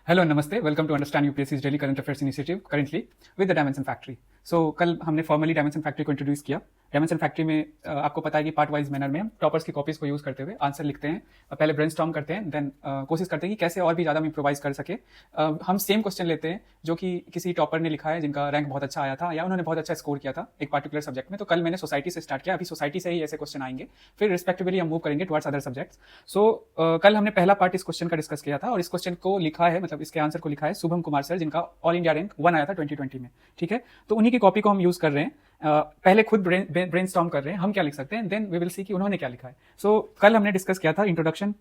Hello नमस्ते, welcome to understand UPSC's daily current affairs initiative currently with the dimension factory. So कल हमने formally dimension factory को introduce किया। Dimension factory में आपको पता है कि पार्ट वाइज मैनर में हम टॉपर्स की कॉपीज को यूज करते हुए आंसर लिखते हैं, पहले ब्रेनस्टॉर्म करते हैं, देन कोशिश करते हैं कि कैसे और भी ज़्यादा हम इम्प्रोवाइज कर सके। हम सेम क्वेश्चन लेते हैं जो कि किसी टॉपर ने लिखा है, जिनका रैंक बहुत अच्छा आया था या उन्होंने बहुत अच्छा स्कोर किया था एक पर्टिकुलर सब्जेक्ट में। तो कल मैंने सोसाइटी से स्टार्ट किया, अभी सोसाइटी से ही ऐसे क्वेश्चन आएंगे, फिर रिस्पेक्टिवली हम मूव करेंगे टुवर्ड्स अदर सब्जेक्ट्स। सो कल हमने पहला पार्ट इस क्वेश्चन का डिस्कस किया था और इस क्वेश्चन को लिखा है, मतलब इसके आंसर को लिखा है शुभम कुमार सर, जिनका ऑल इंडिया रैंक 1 आया था 2020 में। ठीक है, तो उन्हीं की कॉपी को हम यूज कर रहे हैं। पहले खुद ब्रेनस्टॉर्म कर रहे हैं हम क्या लिख सकते हैं, देन वी विल सी कि उन्होंने क्या लिखा है। सो कल हमने डिस्कस किया था इंट्रोडक्शन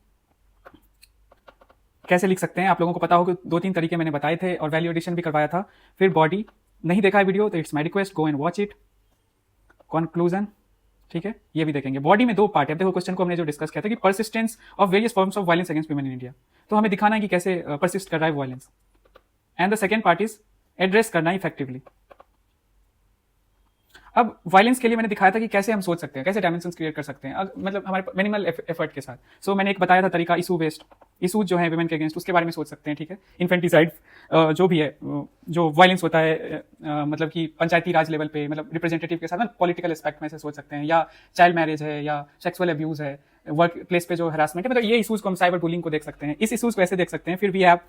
कैसे लिख सकते हैं। आप लोगों को पता होगा 2-3 तरीके मैंने बताए थे और वैल्यू एडिशन भी करवाया था। फिर बॉडी, नहीं देखा है वीडियो तो it's my request, go and watch it. Conclusion, ठीक है, ये भी देखेंगे। बॉडी में 2 पार्ट है। देखो क्वेश्चन को हमने जो डिस्कस किया था कि persistence of various forms of violence against women in India, तो हमें दिखाना है कि कैसे परसिस्ट कर रहा है violence. And the second part is address करना इफेक्टिवली। अब वायलेंस के लिए मैंने दिखाया था कि कैसे हम सोच सकते हैं, कैसे डायमेंशंस क्रिएट कर सकते हैं, मतलब हमारे मिनिमल एफर्ट के साथ। सो मैंने एक बताया था तरीका, इशू बेस्ड, इशूज जो है वुमेन के अगेंस्ट, उसके बारे में सोच सकते हैं। ठीक है, इन्फेंटिसाइड जो भी है, जो वायलेंस होता है, मतलब कि पंचायती राज लेवल पे, मतलब रिप्रेजेंटेटिव के साथ पॉलिटिकल एस्पेक्ट में से सोच सकते हैं, या चाइल्ड मैरिज है, या सेक्सुअल अब्यूज है, वर्क प्लेस पे जो हरासमेंट है, मतलब ये इशूज को हम साइबर बुलिंग को देख सकते हैं, इस इशूज को ऐसे देख सकते हैं। फिर वी हैव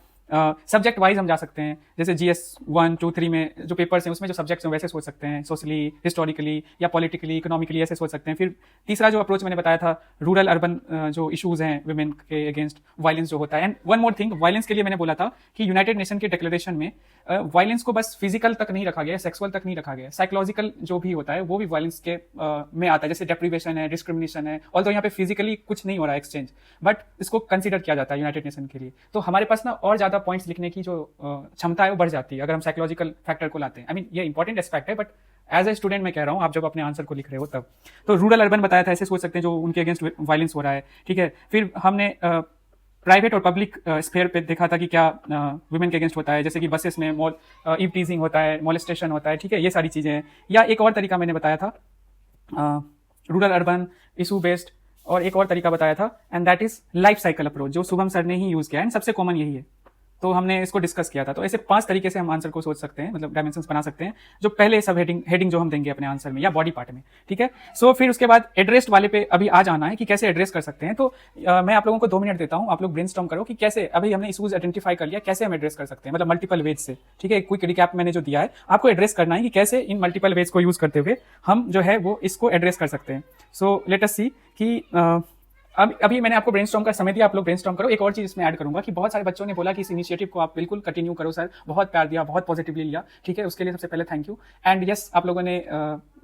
सब्जेक्ट वाइज हम जा सकते हैं, जैसे GS 1, 2, 3 में जो पेपर्स हैं उसमें जो सब्जेक्ट्स हैं वैसे सोच सकते हैं, सोशली, हिस्टोरिकली या पॉलिटिकली, इकोनॉमिकली ऐसे सोच सकते हैं। फिर तीसरा जो अप्रोच मैंने बताया था, रूरल अर्बन जो इशूज हैं वुमेन के अगेंस्ट वायलेंस जो होता है। And one more thing, violence के लिए मैंने बोला था कि यूनाइटेड नेशन के डिक्लेरेशन में वायलेंस को बस फिजिकल तक नहीं रखा गया, सेक्सुअल तक नहीं रखा गया, साइकोलॉजिकल जो भी होता है वो भी वायलेंस के में आता है, जैसे डेप्रीवेशन है, डिस्क्रिमिनेशन है। ऑल्दो यहाँ पे फिजिकली कुछ नहीं हो रहा है एक्सचेंज, बट इसको कंसीडर किया जाता है यूनाइटेड नेशन के लिए। तो हमारे पास ना और ज्यादा पॉइंट्स लिखने की जो क्षमता है वो बढ़ जाती है अगर हम साइकोलॉजिकल फैक्टर को लाते हैं। आई मीन ये इंपॉर्टेंट एस्पेक्ट है, बट एज ए स्टूडेंट मैं कह रहा हूँ, आप जब अपने आंसर को लिख रहे हो तब। तो रूरल अर्बन बताया था, ऐसे सोच सकते हैं जो उनके अगेंस्ट वायलेंस हो रहा है। ठीक है, फिर हमने प्राइवेट और पब्लिक स्फेयर पे देखा था कि क्या वुमेन के अगेंस्ट होता है, जैसे कि बसेस में ईव टीजिंग होता है, मोलेस्टेशन होता है। ठीक है, ये सारी चीजें हैं। या एक और तरीका मैंने बताया था रूरल अर्बन इशू बेस्ड, और एक और तरीका बताया था, and that is life cycle approach, जो शुभम सर ने ही यूज किया है, सबसे कॉमन यही है। तो हमने इसको डिस्कस किया था। तो ऐसे 5 तरीके से हम आंसर को सोच सकते हैं, मतलब डायमेंशंस बना सकते हैं, जो पहले सब हेडिंग जो हम देंगे अपने आंसर में या बॉडी पार्ट में। ठीक है, सो फिर उसके बाद एड्रेस्ड वाले पे अभी आ जाना है कि कैसे एड्रेस कर सकते हैं। तो मैं आप लोगों को 2 मिनट देता हूं, आप लोग ब्रेनस्टॉर्म करो कि कैसे, अभी हमने इशूज आइडेंटिफाई कर लिया, कैसे हम एड्रेस कर सकते हैं, मतलब मल्टीपल वेज से। ठीक है, क्विक रिकैप मैंने जो दिया है, आपको एड्रेस करना है कि कैसे इन मल्टीपल वेज को यूज करते हुए हम जो है वो इसको एड्रेस कर सकते हैं। सो लेट अस सी कि अभी मैंने आपको ब्रेनस्टॉर्म का समय दिया, आप लोग ब्रेनस्टॉर्म करो। एक और चीज इसमें ऐड करूंगा कि बहुत सारे बच्चों ने बोला कि इस इनिशिएटिव को आप बिल्कुल कंटिन्यू करो सर, बहुत प्यार दिया, बहुत पॉजिटिवली लिया। ठीक है, उसके लिए सबसे पहले थैंक यू। एंड यस, आप लोगों ने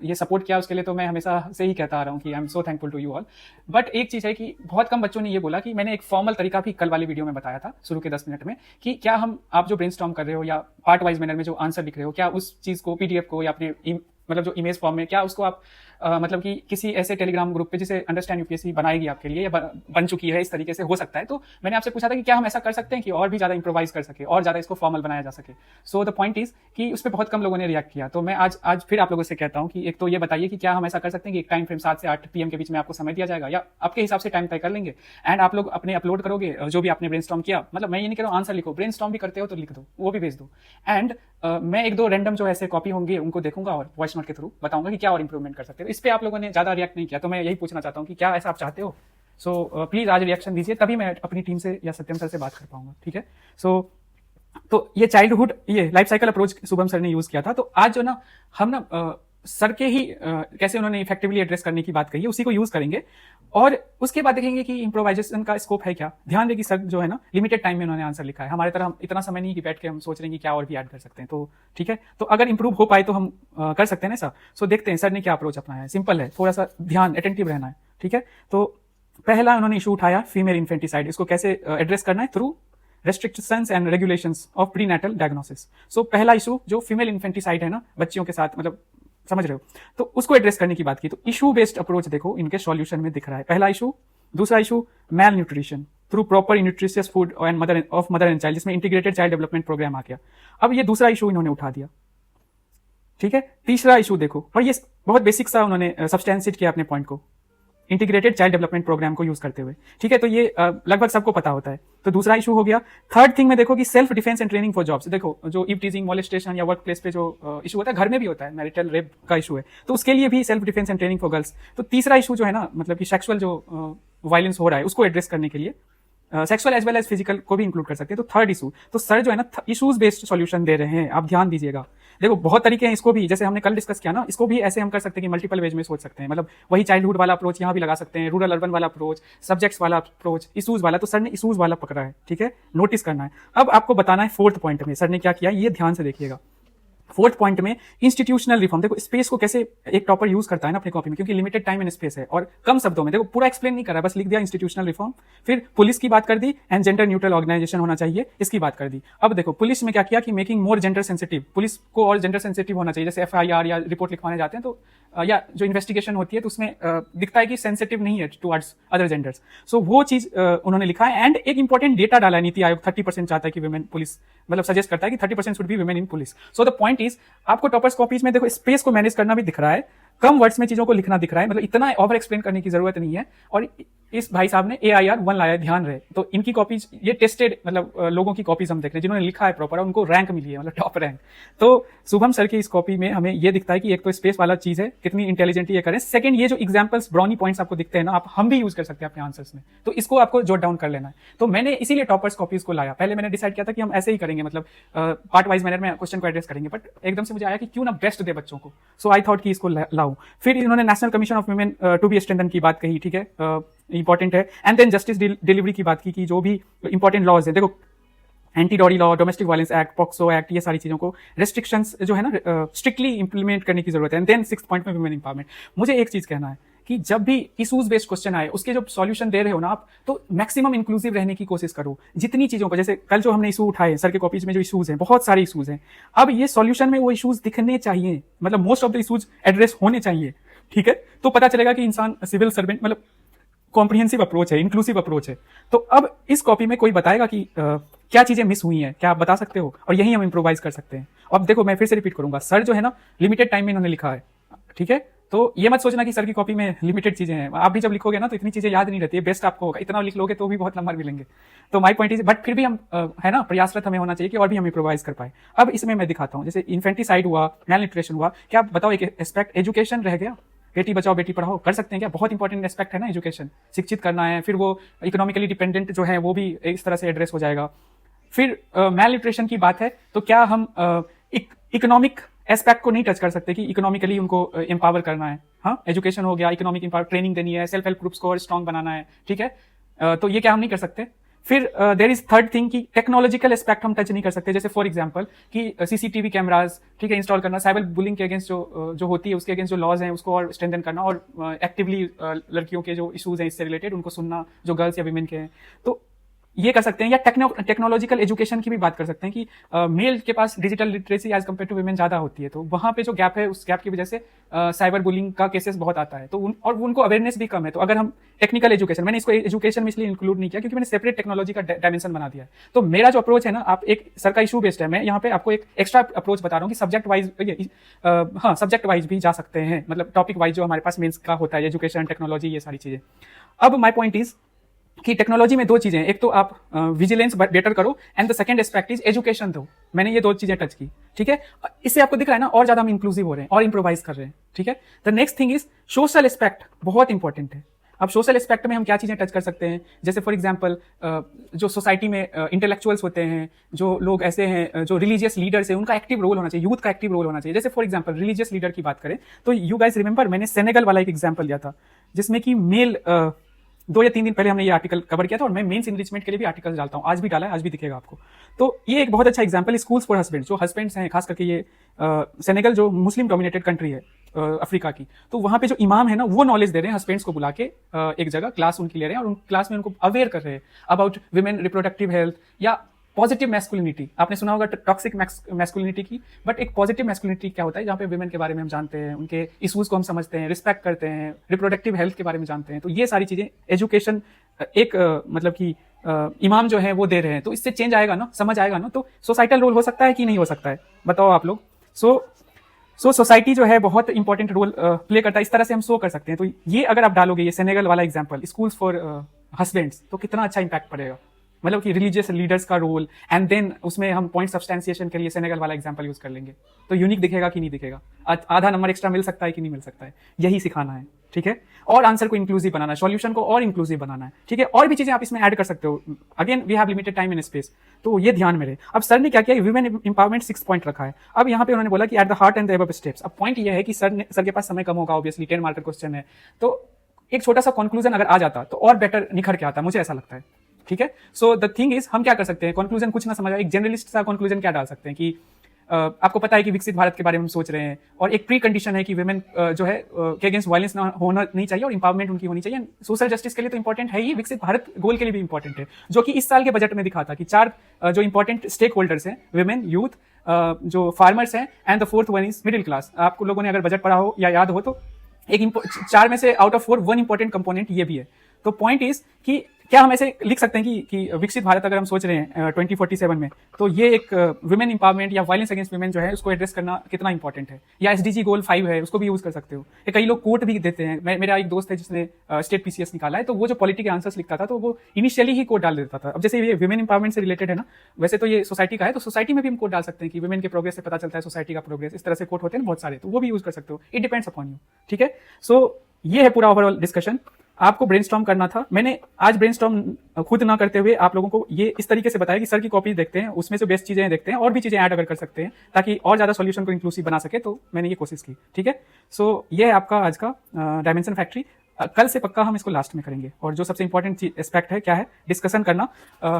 ये सपोर्ट किया, उसके लिए तो मैं हमेशा से ही कहता आ रहा हूँ कि I am so thankful to you all. But एक चीज है कि बहुत कम बच्चों ने ये बोला कि मैंने एक फॉर्मल तरीका भी कल वाली वीडियो में बताया था शुरू के 10 मिनट में, कि क्या हम, आप जो ब्रेनस्टॉर्म कर रहे हो या पार्ट वाइज मैनर में जो आंसर लिख रहे हो, क्या उस चीज को PDF को या अपने मतलब जो इमेज फॉर्म में, क्या उसको आप मतलब कि किसी ऐसे टेलीग्राम ग्रुप पे जिसे अंडरस्टैंड यूपीएससी बनाएगी आपके लिए, या बन चुकी है, इस तरीके से हो सकता है। तो मैंने आपसे पूछा था कि क्या हम ऐसा कर सकते हैं कि और भी ज्यादा इंप्रोवाइज कर सके और ज्यादा इसको फॉर्मल बनाया जा सके। सो द पॉइंट इज कि उस पर बहुत कम लोगों ने रिएक्ट किया। तो मैं आज फिर आप लोगों से कहता हूं कि एक तो ये बताइए कि क्या हम ऐसा कर सकते हैं कि एक टाइम फ्रेम 7 से 8 PM के बीच में आपको समय दिया जाएगा, या आपके हिसाब से टाइम तय कर लेंगे, एंड आप लोग अपने अपलोड करोगे जो भी आपने ब्रेनस्टॉर्म किया। मतलब मैं ये नहीं कह रहा हूं आंसर लिखो, ब्रेनस्टॉर्म भी करते हो तो लिख दो, वो भी भेज दो। एंड मैं 1-2 रैंडम जो ऐसे कॉपी होंगे उनको देखूंगा और वॉइस नोट के थ्रू बताऊंगा कि क्या और इंप्रूवमेंट कर सकते हो। इस पे आप लोगों ने ज्यादा रिएक्ट नहीं किया, तो मैं यही पूछना चाहता हूं कि क्या ऐसा आप चाहते हो। सो प्लीज आज रिएक्शन दीजिए, तभी मैं अपनी टीम से या सत्यम सर से बात कर पाऊंगा। ठीक है, सो तो ये चाइल्डहुड, ये life cycle approach Shubham sir ने यूज किया था। तो आज जो ना हम ना सर के ही कैसे उन्होंने इफेक्टिवली एड्रेस करने की बात कही है, उसी को यूज करेंगे, और उसके बाद देखेंगे कि इंप्रोवाइजेशन का स्कोप है क्या। ध्यान दें कि सर जो है ना लिमिटेड टाइम में उन्होंने आंसर लिखा है, हमारे तरह हम इतना समय नहीं कि बैठ के हम सोच रहे हैं कि क्या और भी ऐड कर सकते हैं। तो ठीक है, तो अगर इंप्रूव हो पाए तो हम कर सकते हैं ना सर। सो देखते हैं सर ने क्या अप्रोच अपनाया है। सिंपल है, थोड़ा सा ध्यान अटेंटिव रहना है। ठीक है, तो पहला उन्होंने इशू उठाया फीमेल इन्फेंटिसाइड, इसको कैसे एड्रेस करना है, through restrictions and regulations of prenatal diagnosis। सो पहला इशू जो फीमेल इन्फेंटिसाइड है ना, बच्चियों के साथ, मतलब समझ रहे हो, तो उसको एड्रेस करने की बात की। तो इशू बेस्ड अप्रोच देखो इनके सॉल्यूशन में दिख रहा है। पहला इशू, दूसरा issue malnutrition through proper nutritious food and mother and child, जिसमें इंटीग्रेटेड चाइल्ड डेवलपमेंट प्रोग्राम आ गया। अब ये दूसरा इशू इन्होंने उठा दिया। ठीक है, तीसरा इशू देखो, और ये बहुत बेसिक सा उन्होंने सब्सटेंशिएट किया अपने पॉइंट को, इंटीग्रेटेड चाइल्ड डेवलपमेंट प्रोग्राम को यूज करते हुए। ठीक है, तो ये लगभग सबको पता होता है। तो दूसरा इशू हो गया। थर्ड थिंग में देखो कि self defence and training for jobs. देखो जो इव टीजिंग, मोलेस्टेशन या वर्क प्लेस पे जो इशू होता है, घर में भी होता है, मैरिटल रेप का इशू है, तो उसके लिए भी self defence and training for girls. तो तीसरा इशू जो है ना, मतलब कि सेक्सुअल जो वायलेंस हो रहा है उसको एड्रेस करने के लिए sexual as well as physical को भी इंक्लूड कर सकते हैं। तो थर्ड इशू, तो सर जो है ना इशूज बेस्ड सॉल्यूशन दे रहे हैं, आप ध्यान दीजिएगा। देखो बहुत तरीके हैं इसको भी, जैसे हमने कल डिस्कस किया ना, इसको भी ऐसे हम कर सकते हैं कि मल्टीपल वेज में सोच सकते हैं। मतलब वही चाइल्डहुड वाला अप्रोच यहाँ भी लगा सकते हैं, रूरल अर्बन वाला अप्रोच, सब्जेक्ट्स वाला अप्रोच, इशूज वाला। तो सर ने इशूज वाला पकड़ा है, ठीक है, नोटिस करना है। अब आपको बताना है फोर्थ पॉइंट में सर ने क्या किया, ये ध्यान से देखिएगा। फोर्थ पॉइंट में इंस्टीट्यूशनल रिफॉर्म। देखो स्पेस को कैसे एक टॉपर यूज करता है ना अपनी कॉपी में, क्योंकि लिमिटेड टाइम एंड स्पेस है, और कम शब्दों में देखो पूरा एक्सप्लेन नहीं कर रहा है, बस लिख दिया इंस्टीट्यूशनल रिफॉर्म। फिर पुलिस की बात कर दी, एंड जेंडर न्यूट्रल ऑर्गेनाइजेशन होना चाहिए, इसकी बात कर दी। अब देखो पुलिस में क्या किया कि making more gender sensitive, police को और जेंडर सेंसिटिव होना चाहिए। जैसे FIR या रिपोर्ट लिखवाने जाते हैं तो या जो इन्वेस्टिगेशन होती है तो उसमें दिखता है कि सेंसिटिव नहीं है टुवर्ड्स अदर जेंडर्स। सो वो चीज उन्होंने लिखा है। एंड एक इंपॉर्टेंट डेटा डाला है नीति आयोग, 30% चाहता है कि वुमेन पुलिस, मतलब सजेस्ट करता है कि 30% should be women in police. So the point is, आपको टॉपर्स कॉपीज में देखो स्पेस को मैनेज करना भी दिख रहा है, कम वर्ड्स में चीजों को लिखना दिख रहा है, मतलब इतना ओवर एक्सप्लेन करने की जरूरत नहीं है। और इस भाई साहब ने AIR 1 लाया, ध्यान रहे। तो इनकी कॉपीज, ये टेस्टेड मतलब लोगों की कॉपीज हम देख रहे हैं जिन्होंने लिखा है प्रॉपर, और उनको रैंक मिली है, मतलब टॉप रैंक। तो शुभम सर की इस कॉपी में हमें ये दिखता है कि एक तो स्पेस वाला चीज है, कितनी इंटेलिजेंटली ये करें। सेकंड, ये जो एग्जांपल्स ब्राउनी पॉइंट्स आपको दिखते हैं ना, हम भी यूज कर सकते हैं अपने आंसर्स में, तो इसको आपको जॉट डाउन कर लेना है। तो मैंने इसीलिए टॉपर्स कॉपीज को लाया। पहले मैंने डिसाइड किया था कि हम ऐसे ही करेंगे, मतलब पार्ट वाइज मैनर में क्वेश्चन को एड्रेस करेंगे, बट एकदम से मुझे आया कि क्यों ना बेस्ट दे बच्चों को। सो आई थॉट कि इसको लाऊं। फिर इन्होंने National Commission of Women to be strengthen की बात कही, ठीक है, इंपॉर्टेंट है। एंड देन जस्टिस डिलीवरी की बात की जो भी इंपॉर्टेंट लॉज है, देखो anti dowry law, domestic violence act, POCSO act, ये सारी चीजों को रेस्ट्रिक्शंस जो है ना स्ट्रिक्टली इंप्लीमेंट करने की जरूरत है। एंड देन 6th पॉइंट में वुमेन एम्पावरमेंट। मुझे एक चीज कहना है कि जब भी इशूज बेस्ड क्वेश्चन आए, उसके जो सॉल्यूशन दे रहे हो ना आप, तो मैक्सिमम इंक्लूसिव रहने की कोशिश करो जितनी चीजों को। जैसे कल जो हमने इशू उठाए सर के कॉपीज में, जो इशूज हैं, बहुत सारे इशूज हैं, अब ये सॉल्यूशन में वो इशूज दिखने चाहिए, मतलब most of the issues address होने चाहिए, ठीक है। तो पता चलेगा कि इंसान सिविल सर्वेंट, मतलब कॉम्प्रिहेंसिव अप्रोच है, इंक्लूसिव अप्रोच है। तो अब इस कॉपी में कोई बताएगा कि क्या चीजें मिस हुई हैं, क्या आप बता सकते हो, और यही हम इम्प्रोवाइज कर सकते हैं। अब देखो मैं फिर से रिपीट करूंगा, सर जो है ना लिमिटेड टाइम में इन्होंने लिखा है, ठीक है। तो ये मत सोचना कि सर की कॉपी में लिमिटेड चीजें हैं, आप भी जब लिखोगे ना तो इतनी चीजें याद नहीं रहती है, बेस्ट आपको होगा, इतना लिख लोगे तो भी बहुत नंबर मिलेंगे। तो माई पॉइंट इज, बट फिर भी हम है ना प्रयासरत हमें होना चाहिए कि और भी हम इम्प्रोवाइज कर पाए। अब इसमें मैं दिखाता हूँ, जैसे इन्फेंटिसाइड हुआ, मैल न्यूट्रिशन हुआ, क्या आप बताओ एक एस्पेक्ट एजुकेशन रह गया, बेटी बचाओ बेटी पढ़ाओ कर सकते हैं क्या? बहुत इंपॉर्टेंट एस्पेक्ट है ना एजुकेशन, शिक्षित करना है। फिर वो इकोनॉमिकली डिपेंडेंट जो है वो भी इस तरह से एड्रेस हो जाएगा। फिर मैल न्यूट्रिशन की बात है तो क्या हम इकोनॉमिक एस्पेक्ट को नहीं टच कर सकते कि इकोनॉमिकली उनको एम्पावर करना है? हाँ, एजुकेशन हो गया, इकोनॉमिक एम्पावर, ट्रेनिंग देनी है, सेल्फ हेल्प ग्रुप्स को और स्ट्रॉन्ग बनाना है, ठीक है। तो ये क्या हम नहीं कर सकते? फिर देयर इज थर्ड थिंग कि टेक्नोलॉजिकल एस्पेक्ट हम टच नहीं कर सकते। जैसे फॉर एग्जांपल कि CCTV कैमराज, ठीक है, इंस्टॉल करना, साइबर बुलिंग के अगेंस्ट जो होती है उसके अगेंस्ट जो लॉज हैं उसको और स्ट्रेंथन करना, और एक्टिवली लड़कियों के जो इशूज हैं इससे रिलेटेड उनको सुनना, जो गर्ल्स या विमेन के हैं, तो ये कर सकते हैं। या टेक्नोलॉजिकल एजुकेशन की भी बात कर सकते हैं कि मेल के पास digital literacy as compared to women ज्यादा होती है, तो वहां पे जो गैप है उस गैप की वजह से साइबर बुलिंग का केसेस बहुत आता है, तो और उनको अवेयरनेस भी कम है। तो अगर हम टेक्निकल एजुकेशन, मैंने इसको एजुकेशन में इसलिए इंक्लूड नहीं किया क्योंकि मैंने सेपरेट टेक्नोलॉजी का डायमेंशन बना दिया है। तो मेरा जो अप्रोच है ना, आप एक सर का इशू बेस्ड है, मैं यहाँ पे आपको एक एक्स्ट्रा अप्रोच बता रहा हूँ कि सब्जेक्ट वाइज, हाँ सब्जेक्ट वाइज भी जा सकते हैं, मतलब टॉपिक वाइज जो हमारे पास मेंस का होता है, एजुकेशन, टेक्नोलॉजी, ये सारी चीजें। अब माई पॉइंट इज कि टेक्नोलॉजी में दो चीजें हैं, एक तो आप विजिलेंस बेटर करो, and the second aspect is education दो। मैंने ये दो चीजें टच की, ठीक है। इससे आपको दिख रहा है ना और ज्यादा हम इंक्लूसिव हो रहे हैं और इंप्रोवाइज कर रहे हैं, ठीक है। The next thing is social aspect, बहुत इंपॉर्टेंट है। अब सोशल एस्पेक्ट में हम क्या चीजें टच कर सकते हैं? जैसे फॉर एग्जांपल जो सोसाइटी में इंटेलेक्चुअल्स होते हैं, जो लोग ऐसे हैं जो रिलीजियस लीडर्स हैं, उनका एक्टिव रोल होना चाहिए, यूथ का एक्टिव रोल होना चाहिए। जैसे फॉर एग्जांपल रिलीजियस लीडर की बात करें तो यू गाइस रिमेंबर, मैंने सेनेगल वाला एक एग्जांपल दिया था जिसमें कि मेल 2 या 3 दिन पहले हमने ये आर्टिकल कवर किया था, और मैं मेंस इनरिचमेंट के लिए भी आर्टिकल डालता हूँ, आज भी डाला है, आज भी दिखेगा आपको। तो ये एक बहुत अच्छा एग्जांपल, स्कूल्स फॉर हस्बैंड, जो हस्बैंड्स हैं, खास करके ये सेनेगल जो मुस्लिम डोमिनेटेड कंट्री है अफ्रीका की, तो वहां पे जो इमाम है ना वो नॉलेज दे रहे हैं, हस्बैंड्स को बुला के एक जगह क्लास उनकी ले रहे हैं, और उन क्लास में उनको अवेयर कर रहे हैं अबाउट वुमेन रिप्रोडक्टिव हेल्थ या पॉजिटिव मैस्कुलिनिटी। आपने सुना होगा टॉक्सिक मैस्कुलिनिटी की, बट एक पॉजिटिव मैस्कुलिनिटी क्या होता है, जहाँ पे वुमेन के बारे में हम जानते हैं, उनके इश्यूज को हम समझते हैं, रिस्पेक्ट करते हैं, रिप्रोडक्टिव हेल्थ के बारे में जानते हैं। तो ये सारी चीजें एजुकेशन एक मतलब कि इमाम जो है वो दे रहे हैं, तो इससे चेंज आएगा ना, समझ आएगा ना। तो सोसाइटल रोल हो सकता है कि नहीं हो सकता है, बताओ आप लोग। सो सोसाइटी जो है बहुत इंपॉर्टेंट रोल प्ले करता है, इस तरह से हम शो कर सकते हैं। तो ये अगर आप डालोगे ये सेनेगल वाला एग्जांपल, स्कूल्स फॉर हस्बैंड्स, तो कितना अच्छा इंपैक्ट पड़ेगा। मतलब कि रिलीजियस लीडर्स का रोल, एंड देन उसमें हम पॉइंट सब्सटेंसिएशन के लिए सेनेगल वाला एग्जांपल यूज कर लेंगे, तो यूनिक दिखेगा कि नहीं दिखेगा, आधा नंबर एक्स्ट्रा मिल सकता है कि नहीं मिल सकता है, यही सिखाना है, ठीक है। और आंसर को इंक्लूसिव बनाना है, सॉल्यूशन को और इंक्लूसिव बनाना है, ठीक है। और भी चीजें आप इसमें ऐड कर सकते हो, again we have limited time and space, तो ये ध्यान में रहे। अब सर ने क्या किया, वुमेन एम्पावरमेंट 6 पॉइंट रखा है। अब यहाँ पे उन्होंने बोला कि at the heart and the above steps. अब पॉइंट ये है कि सर के पास समय कम होगा, ऑब्वियसली 10 मार्कर क्वेश्चन है, तो एक छोटा सा कंक्लूजन अगर आ जाता तो और बेटर निखर के आता, मुझे ऐसा लगता है, ठीक है। सो द थिंग इज, हम क्या कर सकते हैं, कंक्लूजन कुछ ना समझ एक जनरलिस्ट सा कंक्लूजन क्या डाल सकते हैं कि आपको पता है कि विकसित भारत के बारे में हम सोच रहे हैं, और एक प्री कंडीशन है कि वुमेन जो है के अगेंस्ट वायलेंस ना होना नहीं चाहिए, और इंपावरमेंट उनकी होनी चाहिए। सोशल जस्टिस के लिए तो इंपॉर्टेंट है ही, विकसित भारत गोल के लिए भी इंपॉर्टेंट है, जो कि इस साल के बजट में दिखा था कि 4 जो इंपॉर्टेंट स्टेक होल्डर्स हैं, वुमेन, यूथ, जो फार्मर्स हैं, and the 4th one is middle class. आपको लोगों ने अगर बजट पढ़ा हो या याद हो तो एक 4 में से आउट ऑफ 4 1 इंपॉर्टेंट कंपोनेंट ये भी है। तो पॉइंट इज कि क्या हम ऐसे लिख सकते हैं कि विकसित भारत अगर हम सोच रहे हैं 2047 में, तो ये एक वुमेन इंपावरमेंट या वायलेंस अगेंस्ट वुमेन जो है उसको एड्रेस करना कितना इंपॉर्टेंट है, या एसडीजी गोल 5 है उसको भी यूज कर सकते हो। या कई लोग कोट भी देते हैं, मेरा एक दोस्त है जिसने स्टेट पीसीएस निकाला है, तो वो जो पॉलिटी के आंसर्स लिखता था तो वो इनिशियली ही कोट डाल देता था। अब जैसे ये वुमेन इंपावरमेंट से रिलेटेड है ना, वैसे तो ये सोसाइटी का है, तो सोसाइटी में भी हम कोट डाल सकते हैं कि वुमेन के प्रोग्रेस से पता चलता है सोसाइटी का प्रोग्रेस, इस तरह से कोट होते हैं बहुत सारे, तो वो भी यूज कर सकते हो, इट डिपेंड्स अपॉन यू, ठीक है। सो ये है पूरा ओवरऑल डिस्कशन। आपको ब्रेनस्टॉर्म करना था, मैंने आज ब्रेनस्टॉर्म खुद ना करते हुए आप लोगों को ये इस तरीके से बताया कि सर की कॉपी देखते हैं, उसमें से बेस्ट चीजें देखते हैं, और भी चीजें ऐड अगर कर सकते हैं ताकि और ज्यादा सॉल्यूशन को इंक्लूसिव बना सके, तो मैंने ये कोशिश की, ठीक है। सो ये है आपका आज का डायमेंशन फैक्ट्री। कल से पक्का हम इसको लास्ट में करेंगे, और जो सबसे इंपॉर्टेंट एस्पेक्ट है क्या है, डिस्कशन करना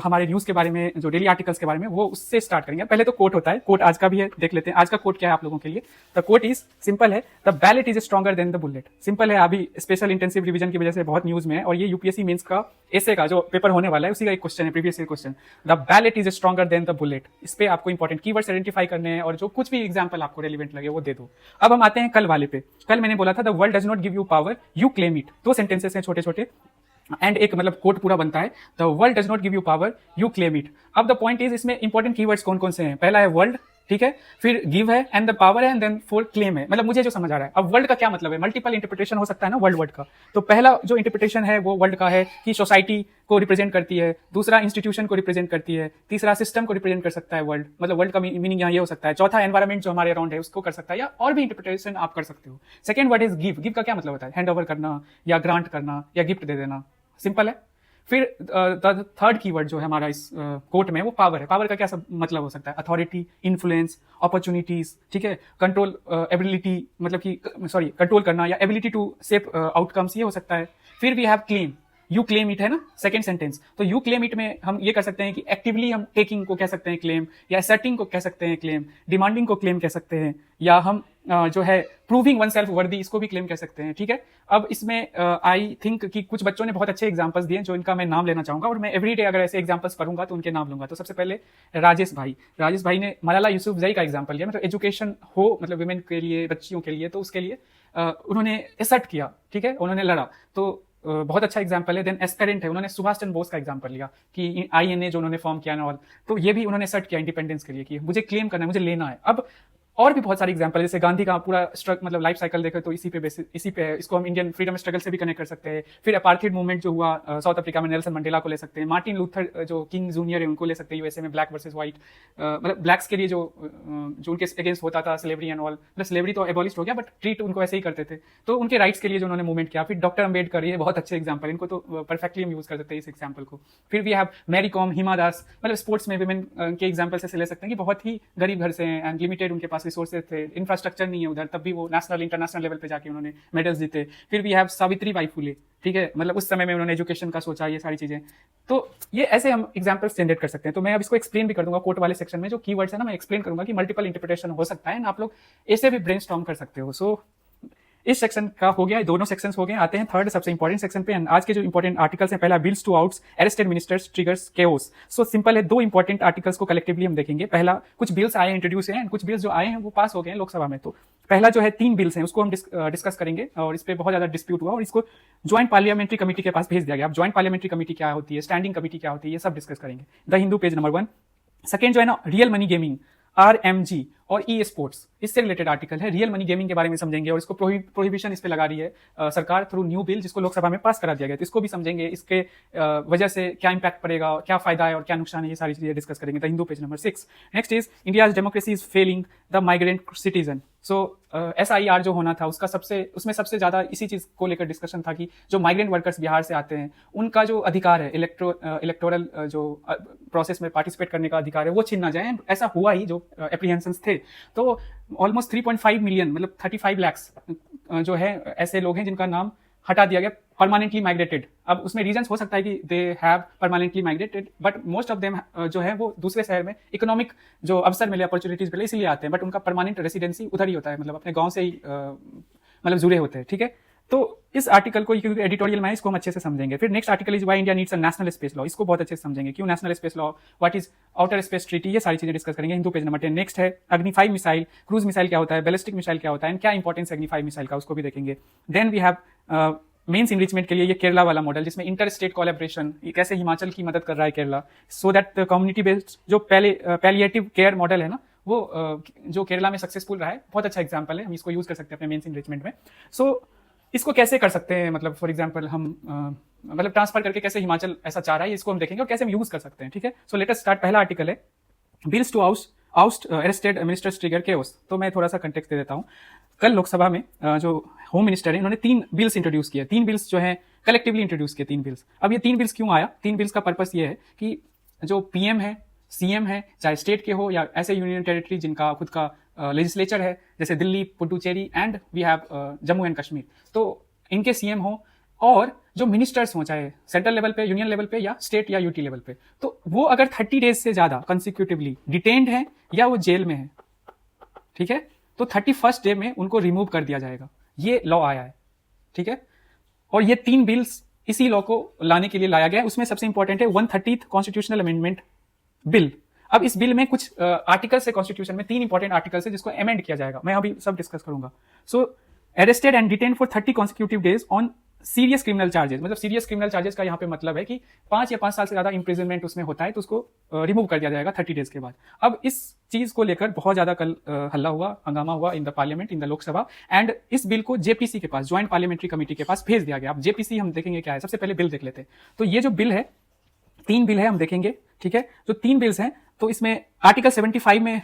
हमारे न्यूज के बारे में, जो डेली आर्टिकल्स के बारे में, वो उससे स्टार्ट करेंगे। पहले तो कोट होता है, कोट आज का भी है, देख लेते हैं आज का कोट क्या है आप लोगों के लिए। द कोट इज सिंपल है, the ballot is stronger than the bullet. Simple है, अभी स्पेशल इंटेंसिव रिवीजन की वजह से बहुत न्यूज में है, और ये यूपीएससी मेंस का एसए का जो पेपर होने वाला है उसी का एक क्वेश्चन है, previous year question. The ballot is stronger than the bullet. इस पे आपको इंपॉर्टेंट कीवर्ड्स आइडेंटिफाई करने हैं, और जो कुछ भी एग्जांपल आपको रेलिवेंट लगे वो दे दो। अब हम आते हैं कल वाले पे। कल मैंने बोला था the world does not give you power, you claim it. 2 sentences हैं छोटे छोटे, एंड एक मतलब कोट पूरा बनता है, the world does not give you power, you claim it. अब द पॉइंट इज, इसमें इंपॉर्टेंट कीवर्ड्स कौन कौन से हैं, पहला है वर्ल्ड, ठीक है, फिर गिव है, एंड द पावर है, एंड देन फोर क्लेम है। मतलब मुझे जो समझ आ रहा है, अब वर्ल्ड का क्या मतलब है, मल्टीपल इंटरप्रिटेशन हो सकता है ना वर्ल्ड का। तो पहला जो इंटरप्रिटेशन है वो वर्ल्ड का है कि सोसाइटी को रिप्रेजेंट करती है, दूसरा इंस्टीट्यूशन को रिप्रेजेंट करती है, तीसरा सिस्टम को रिप्रेजेंट कर सकता है वर्ल्ड, मतलब वर्ल्ड का मीनिंग यहाँ ये हो सकता है, चौथा एनवायरमेंट जो हमारे अराउंड है उसको कर सकता है, या और भी इंटरप्रिटेशन आप कर सकते हो। Second word is give. Give का क्या मतलब होता है, हैंड ओवर करना, या ग्रांट करना, या गिफ्ट दे देना, सिंपल है। फिर थर्ड कीवर्ड जो है हमारा इस कोट में, वो पावर है। पावर का क्या सब मतलब हो सकता है, अथॉरिटी, इन्फ्लुएंस, अपॉर्चुनिटीज, ठीक है, कंट्रोल, एबिलिटी, मतलब कि सॉरी कंट्रोल करना, या एबिलिटी टू शेप आउटकम्स, ये हो सकता है। फिर we have claim, you claim it है ना सेकंड सेंटेंस, तो यू क्लेम इट में हम ये कर सकते हैं कि एक्टिवली हम टेकिंग को कह सकते हैं क्लेम, या असर्टिंग को कह सकते हैं क्लेम, डिमांडिंग को क्लेम कह सकते हैं, या हम जो है प्रूविंग वन सेल्फ वर्दी, इसको भी क्लेम कह सकते हैं, ठीक है। अब इसमें आई थिंक कि कुछ बच्चों ने बहुत अच्छे एग्जांपल्स दिए जो इनका मैं नाम लेना चाहूंगा, और मैं एवरीडे अगर ऐसे एग्जांपल्स पढ़ूंगा तो उनके नाम लूंगा। तो सबसे पहले राजेश भाई ने मलाला यूसुफजई का एग्जांपल लिया, मतलब एजुकेशन हो, मतलब वुमेन के लिए, बच्चियों के लिए, तो उसके लिए उन्होंने असर्ट किया, ठीक है, उन्होंने लड़ा, तो बहुत अच्छा एग्जांपल है। देन एस्पेरेंट है, उन्होंने सुभाष चंद्र बोस का एग्जांपल लिया कि आईएनए जो उन्होंने फॉर्म किया ना, ऑल, तो ये भी उन्होंने सर्ट किया इंडिपेंडेंस के लिए कि मुझे क्लेम करना है, मुझे लेना है। अब और भी बहुत सारे एग्जांपल, जैसे गांधी का पूरा मतलब लाइफ साइकिल देखे तो इसी पे है, इसको हम इंडियन फ्रीडम स्ट्रगल से भी कनेक्ट कर सकते हैं। फिर अपार्थाइड मूवमेंट जो हुआ साउथ अफ्रीका में, नेल्सन मंडेला को ले सकते हैं। मार्टिन लूथर जो किंग जूनियर है उनको ले सकते हैं, यूएसए में ब्लैक वर्सेस व्हाइट, मतलब ब्लैक्स के लिए जो उनके अगेंस्ट होता था स्लेवरी एंड ऑल, मतलब स्लेवरी तो एबॉलिश हो गया बट ट्रीट उनको ऐसे ही करते थे, तो उनके राइट्स के लिए जो उन्होंने मूवमेंट किया। फिर डॉक्टर अम्बेडकर, ये बहुत अच्छे एग्जाम्पल, इनको तो परफेक्टली हम यूज कर सकते हैं इस एग्जाम्पल को। फिर we have Mary com, Hima Das, मतलब स्पोर्ट्स में वुमेन के एग्जाम्पल से ले सकते हैं कि बहुत ही गरीब घर से हैं एंड लिमिटेड उनके पास रिसोर्सेज थे, इंफ्रास्ट्रक्चर नहीं है उधर, तब भी वो नेशनल इंटरनेशनल लेवल पे जाके उन्होंने मेडल्स जीते। फिर भी हैव सावित्री बाई फुले, ठीक है, मतलब उस समय में उन्होंने एजुकेशन का सोचा, ये सारी चीजें। तो ये ऐसे हम एग्जांपल्स जनरेट कर सकते हैं। तो मैं अब इसको एक्सप्लेन भी कर दूंगा कोर्ट वाले सेक्शन में, जो कीवर्ड्स है ना, मैं एक्सप्लेन करूंगा कि मल्टीपल इंटरप्रिटेशन हो सकता है, आप लोग ऐसे भी ब्रेनस्टॉर्म कर सकते हो। सो इस सेक्शन का हो गया, दोनों सेक्शंस हो गए। आते हैं थर्ड सबसे इंपॉर्टेंट सेक्शन पे। आज के जो इंपॉर्टेंट आर्टिकल्स हैं, पहला bills to ousts, arrested ministers triggers chaos. So simple है, 2 इंपॉर्टेंट आर्टिकल्स को कलेक्टिवली हम देखेंगे। पहला, कुछ बिल्स आए इंट्रोड्यूस हैं, कुछ बिल्स जो आए हैं वो पास हो गए हैं लोकसभा में। तो पहला जो है 3 बिल्स हैं उसको हम डिस्कस करेंगे, और इस पे बहुत ज्यादा डिस्प्यूट हुआ और इसको ज्वाइंट पार्लियामेंट्री कमेटी के पास भेज दिया गया। अब ज्वाइंट पार्लियामेंट्री कमेटी क्या होती है, स्टैंडिंग कमेटी क्या होती है, ये सब डिस्कस करेंगे। The Hindu page number 1। Second जो है ना, रियल मनी गेमिंग, RMG, और ई स्पोर्ट्स, इससे रिलेटेड आर्टिकल है। रियल मनी गेमिंग के बारे में समझेंगे और इसको प्रोहिबिशन इस पे लगा रही है सरकार थ्रू न्यू बिल, जिसको लोकसभा में पास करा दिया गया, तो इसको भी समझेंगे, इसके वजह से क्या इंपैक्ट पड़ेगा, क्या फायदा है और क्या नुकसान है, ये सारी चीजें डिस्कस करेंगे। The Hindu page number 6। Next is India's democracy is failing the migrant citizen. So SIR जो होना था उसका उसमें सबसे ज्यादा इसी चीज को लेकर डिस्कशन था कि जो माइग्रेंट वर्कर्स बिहार से आते हैं उनका जो अधिकार है इलेक्टोरल जो प्रोसेस में पार्टिसिपेट करने का अधिकार है वो छीन ना जाए। ऐसा हुआ ही, जो एप्रीहेंशंस थे। तो ऑलमोस्ट 3.5 मिलियन मतलब 35 lakhs जो है ऐसे लोग हैं जिनका नाम हटा दिया गया, परमानेंटली माइग्रेटेड। अब उसमें रीजंस हो सकता है कि they have permanently migrated, but most of them जो है वो दूसरे शहर में इकोनॉमिक जो अवसर मिले, अपॉर्चुनिटीज मिले, इसलिए आते हैं, बट उनका परमानेंट रेसिडेंसी उधर ही होता है, मतलब अपने गांव से ही मतलब जुड़े होते हैं। ठीक है, तो इस आर्टिकल को, क्योंकि एडिटोरियल में है, इसको हम अच्छे से समझेंगे। फिर next article is why India needs a national space law, इसको बहुत अच्छे से समझेंगे, क्यों national space law, what is outer space treaty, ये सारी चीजें डिस्कस करेंगे। Hindu page number 10। नेक्स्ट है अग्नि 5 मिसाइल, क्रूज मिसाइल क्या होता है, बैलिस्टिक मिसाइल क्या होता है, एंड क्या इंपॉर्टेंस अग्नि 5 मिसाइल का, उसको भी देखेंगे। Then we have men's enrichment के लिए ये केरला वाला मॉडल, जिसमें इंटर स्टेट कोलैबोरेशन, कैसे हिमाचल की मदद कर रहा है Kerala, so that community based जो पैलिएटिव केयर मॉडल है ना, वो जो केरला में सक्सेसफुल रहा है, बहुत अच्छा एग्जांपल है, हम इसको यूज कर सकते हैं अपने मेंस इनरिचमेंट में। सो इसको कैसे कर सकते हैं, मतलब फॉर एग्जांपल हम मतलब ट्रांसफर करके कैसे हिमाचल ऐसा चाह रहा है, इसको हम देखेंगे और कैसे हम यूज कर सकते हैं। ठीक है, सो लेट अस स्टार्ट। पहला आर्टिकल है bills to oust arrested ministers trigger chaos. तो मैं थोड़ा सा कंटेक्स्ट दे देता हूँ। कल लोकसभा में जो होम मिनिस्टर है, इन्होंने 3 बिल्स इंट्रोड्यूस किए, 3 बिल्स जो है कलेक्टिवली इंट्रोड्यूस किए, 3 बिल्स। अब ये 3 बिल्स क्यों आया? 3 बिल्स का पर्पस ये है कि जो PM है, CM है, चाहे स्टेट के हो या ऐसे यूनियन टेरिटरी जिनका खुद का लेजिस्लेचर है, जैसे Delhi, Puducherry and we have Jammu and Kashmir, तो इनके CM हो, और जो मिनिस्टर्स हो, चाहे सेंट्रल लेवल पे, यूनियन लेवल पे या स्टेट या UT लेवल पे, तो वो अगर 30 डेज से ज्यादा कंसिक्यूटिवली डिटेन्ड है या वो जेल में है, ठीक है, तो 31st डे में उनको रिमूव कर दिया जाएगा। ये लॉ आया है। ठीक है, और ये 3 बिल्स इसी लॉ को लाने के लिए लाया गया है। उसमें सबसे इंपॉर्टेंट है 130th कॉन्स्टिट्यूशनल अमेंडमेंट बिल। अब इस बिल में कुछ आर्टिकल्स है कॉन्स्टिट्यूशन में, 3 इंपॉर्टेंट आर्टिकल्स है जिसको अमेंड किया जाएगा, मैं अभी सब डिस्कस करूंगा। So arrested and detain for 30 consecutive days on serious criminal charges, मतलब सीरियस क्रिमिनल चार्जेस का यहाँ पे मतलब है कि 5 या 5 साल से ज्यादा इंप्रिजनमेंट उसमें होता है, तो उसको रिमूव कर दिया जाएगा 30 डेज के बाद। अब इस चीज को लेकर बहुत ज्यादा कल हल्ला हुआ, हंगामा हुआ in the parliament, in the Lok Sabha, and इस बिल को JPC के पास, ज्वाइंट पार्लियामेंट्री कमेटी के पास भेज दिया गया। अब JPC हम देखेंगे क्या है, सबसे पहले बिल देख लेते हैं। तो ये जो बिल है, 3 बिल है, हम देखेंगे। ठीक है, जो 3 बिल्स हैं, तो इसमें आर्टिकल 75 में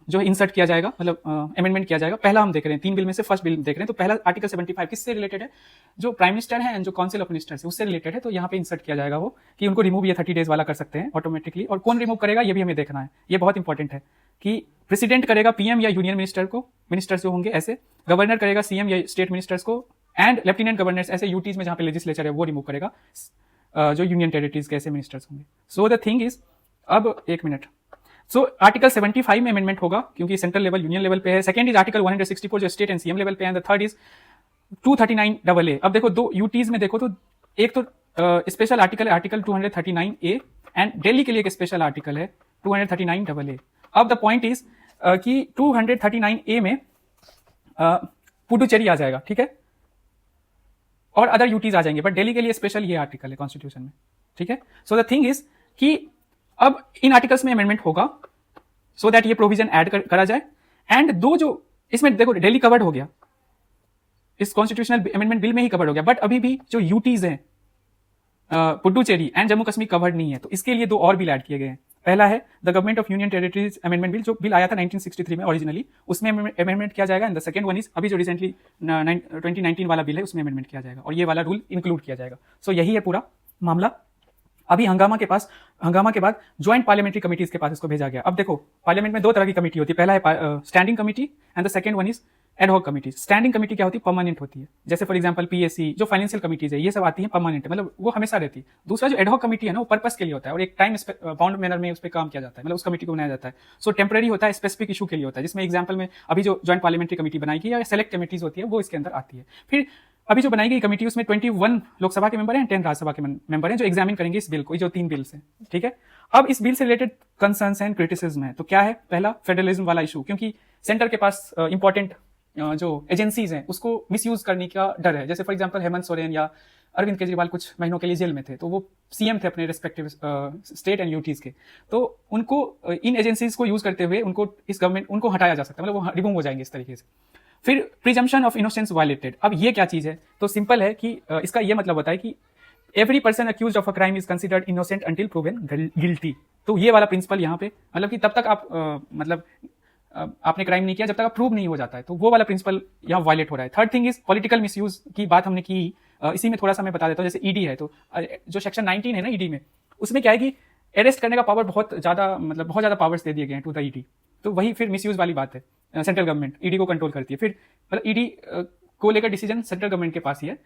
जो इंसर्ट किया जाएगा, मतलब अमेंडमेंट किया जाएगा। पहला हम देख रहे हैं, 3 बिल में से फर्स्ट बिल देख रहे हैं। तो पहला आर्टिकल 75 किससे रिलेटेड है? जो प्राइम मिनिस्टर है एंड जो काउंसिल ऑफ मिनिस्टर्स है उससे रिलेटेड है। तो यहाँ पे इंसर्ट किया जाएगा वो कि उनको रिमूव ये 30 डेज वाला कर सकते हैं ऑटोमेटिकली। और कौन रिमूव करेगा ये भी हमें देखना है, ये बहुत इंपॉर्टेंट है कि प्रेसिडेंट करेगा PM या यूनियन मिनिस्टर को, मिनिस्टर्स जो होंगे ऐसे, गवर्नर करेगा CM या स्टेट मिनिस्टर्स को, एंड लेफ्टिनेंट गवर्नर्स ऐसे UTs में जहां पे लेजिस्लेचर है वो रिमूव करेगा जो यूनियन टेरिटरीज के ऐसे मिनिस्टर्स होंगे। सो द थिंग इज, अब एक मिनट, सो आर्टिकल 75 में अमेंडमेंट होगा क्योंकि सेंट्रल लेवल यूनियन लेवल पे है। सेकंड इज आर्टिकल 164 जो स्टेट एंड CM लेवल पे है, and the third is 239AA। अब देखो 2 UTs में देखो, तो एक तो स्पेशल आर्टिकल है आर्टिकल 239A, एंड दिल्ली के लिए एक स्पेशल आर्टिकल है 239AA। अब द पॉइंट इज कि 239A में पुडुचेरी आ जाएगा, ठीक है, और अदर UTs आ जाएंगे, बट दिल्ली के लिए स्पेशल ये आर्टिकल है कॉन्स्टिट्यूशन में। ठीक है, सो द थिंग इज कि अब इन आर्टिकल्स में अमेंडमेंट होगा सो दैट ये प्रोविजन ऐड करा जाए। एंड 2 जो इसमें देखो दिल्ली कवर्ड हो गया, इस कॉन्स्टिट्यूशनल अमेंडमेंट बिल में ही कवर्ड हो गया, बट अभी भी जो UTs हैं पुडुचेरी एंड जम्मू कश्मीर कवर्ड नहीं है, तो इसके लिए 2 और बिल ऐड किए गए हैं। पहला है the government of union territories amendment bill, जो बिल आया था 1963 में ओरिजिनली, उसमें अमेंडमेंट किया जाएगा। And the second one is अभी जो रिसेंटली 2019 वाला बिल है उसमें अमेंडमेंट किया जाएगा और ये वाला रूल इंक्लूड किया जाएगा। सो यही है पूरा मामला। अभी हंगामा के बाद ज्वाइंट पार्लियामेंट्री कमिटीज के पास इसको भेजा गया। अब देखो पार्लियामेंट में 2 तरह की कमेटी होती है, पहला है standing committee and the second one is ad hoc committee. Standing committee क्या होती है? परमानेंट होती है, जैसे फॉर एग्जांपल PSC जो फाइनेंशियल कमिटीज है ये सब आती है परमानेंट, मतलब वो हमेशा रहती है। दूसरा जो एडहॉक कमेटी है ना, वो पर्पस के लिए होता है और एक टाइम बाउंड मैनर में उस पर काम किया जाता है, मतलब उस कमेटी को बनाया जाता है। सो टेम्पररी होता है, स्पेसिफिक इशू के लिए होता है, जिसमें एग्जाम्पल में अभी जो ज्वाइंट पार्लियामेंट्री कमेटी बनाई गई या सेलेक्ट कमेटीज होती है वो इसके अंदर आती है। फिर अभी जो बनाई गई कमेटी उसमें 21 लोकसभा के मेंबर हैं, 10 राज्यसभा के मेंबर हैं जो एग्जामिन करेंगे इस बिल को, जो 3 बिल्स हैं। ठीक है, अब इस बिल से रिलेटेड कंसर्न्स एंड क्रिटिसिज्म है। तो क्या है? पहला फेडरलिज्म वाला इशू, क्योंकि सेंटर के पास इंपॉर्टेंट जो एजेंसीज हैं उसको मिसयूज करने का डर है, जैसे फॉर एग्जांपल हेमंत सोरेन या अरविंद केजरीवाल कुछ महीनों के लिए जेल में थे, तो वो सीएम थे अपने रिस्पेक्टिव स्टेट एंड यूटीज के, तो उनको इन एजेंसीज को यूज करते हुए उनको इस गवर्नमेंट उनको हटाया जा सकता है, मतलब वो रिमूव हो जाएंगे इस तरीके से। फिर प्रिजम्पशन ऑफ इनोसेंस वायलेटेड, अब ये क्या चीज है, तो सिंपल है कि इसका ये मतलब होता है कि every person accused of a crime is considered innocent until proven guilty. तो ये वाला प्रिंसिपल यहाँ पे मतलब कि तब तक आप मतलब आपने क्राइम नहीं किया जब तक आप प्रूव नहीं हो जाता है, तो वो वाला प्रिंसिपल यहाँ वायलेट हो रहा है। Third thing is political misuse की बात हमने की, इसी में थोड़ा सा मैं बता देता हूँ। जैसे ईडी है, तो जो सेक्शन 19 है ना ईडी में, उसमें क्या है कि अरेस्ट करने का पावर बहुत ज्यादा, मतलब बहुत ज्यादा पावर्स दे दिए गए हैं टू द ईडी, तो वही फिर मिसयूज वाली बात है। सेंट्रल गवर्नमेंट ईडी को कंट्रोल करती है, फिर मतलब ईडी को लेकर डिसीजन सेंट्रल गवर्नमेंट के पास ही है।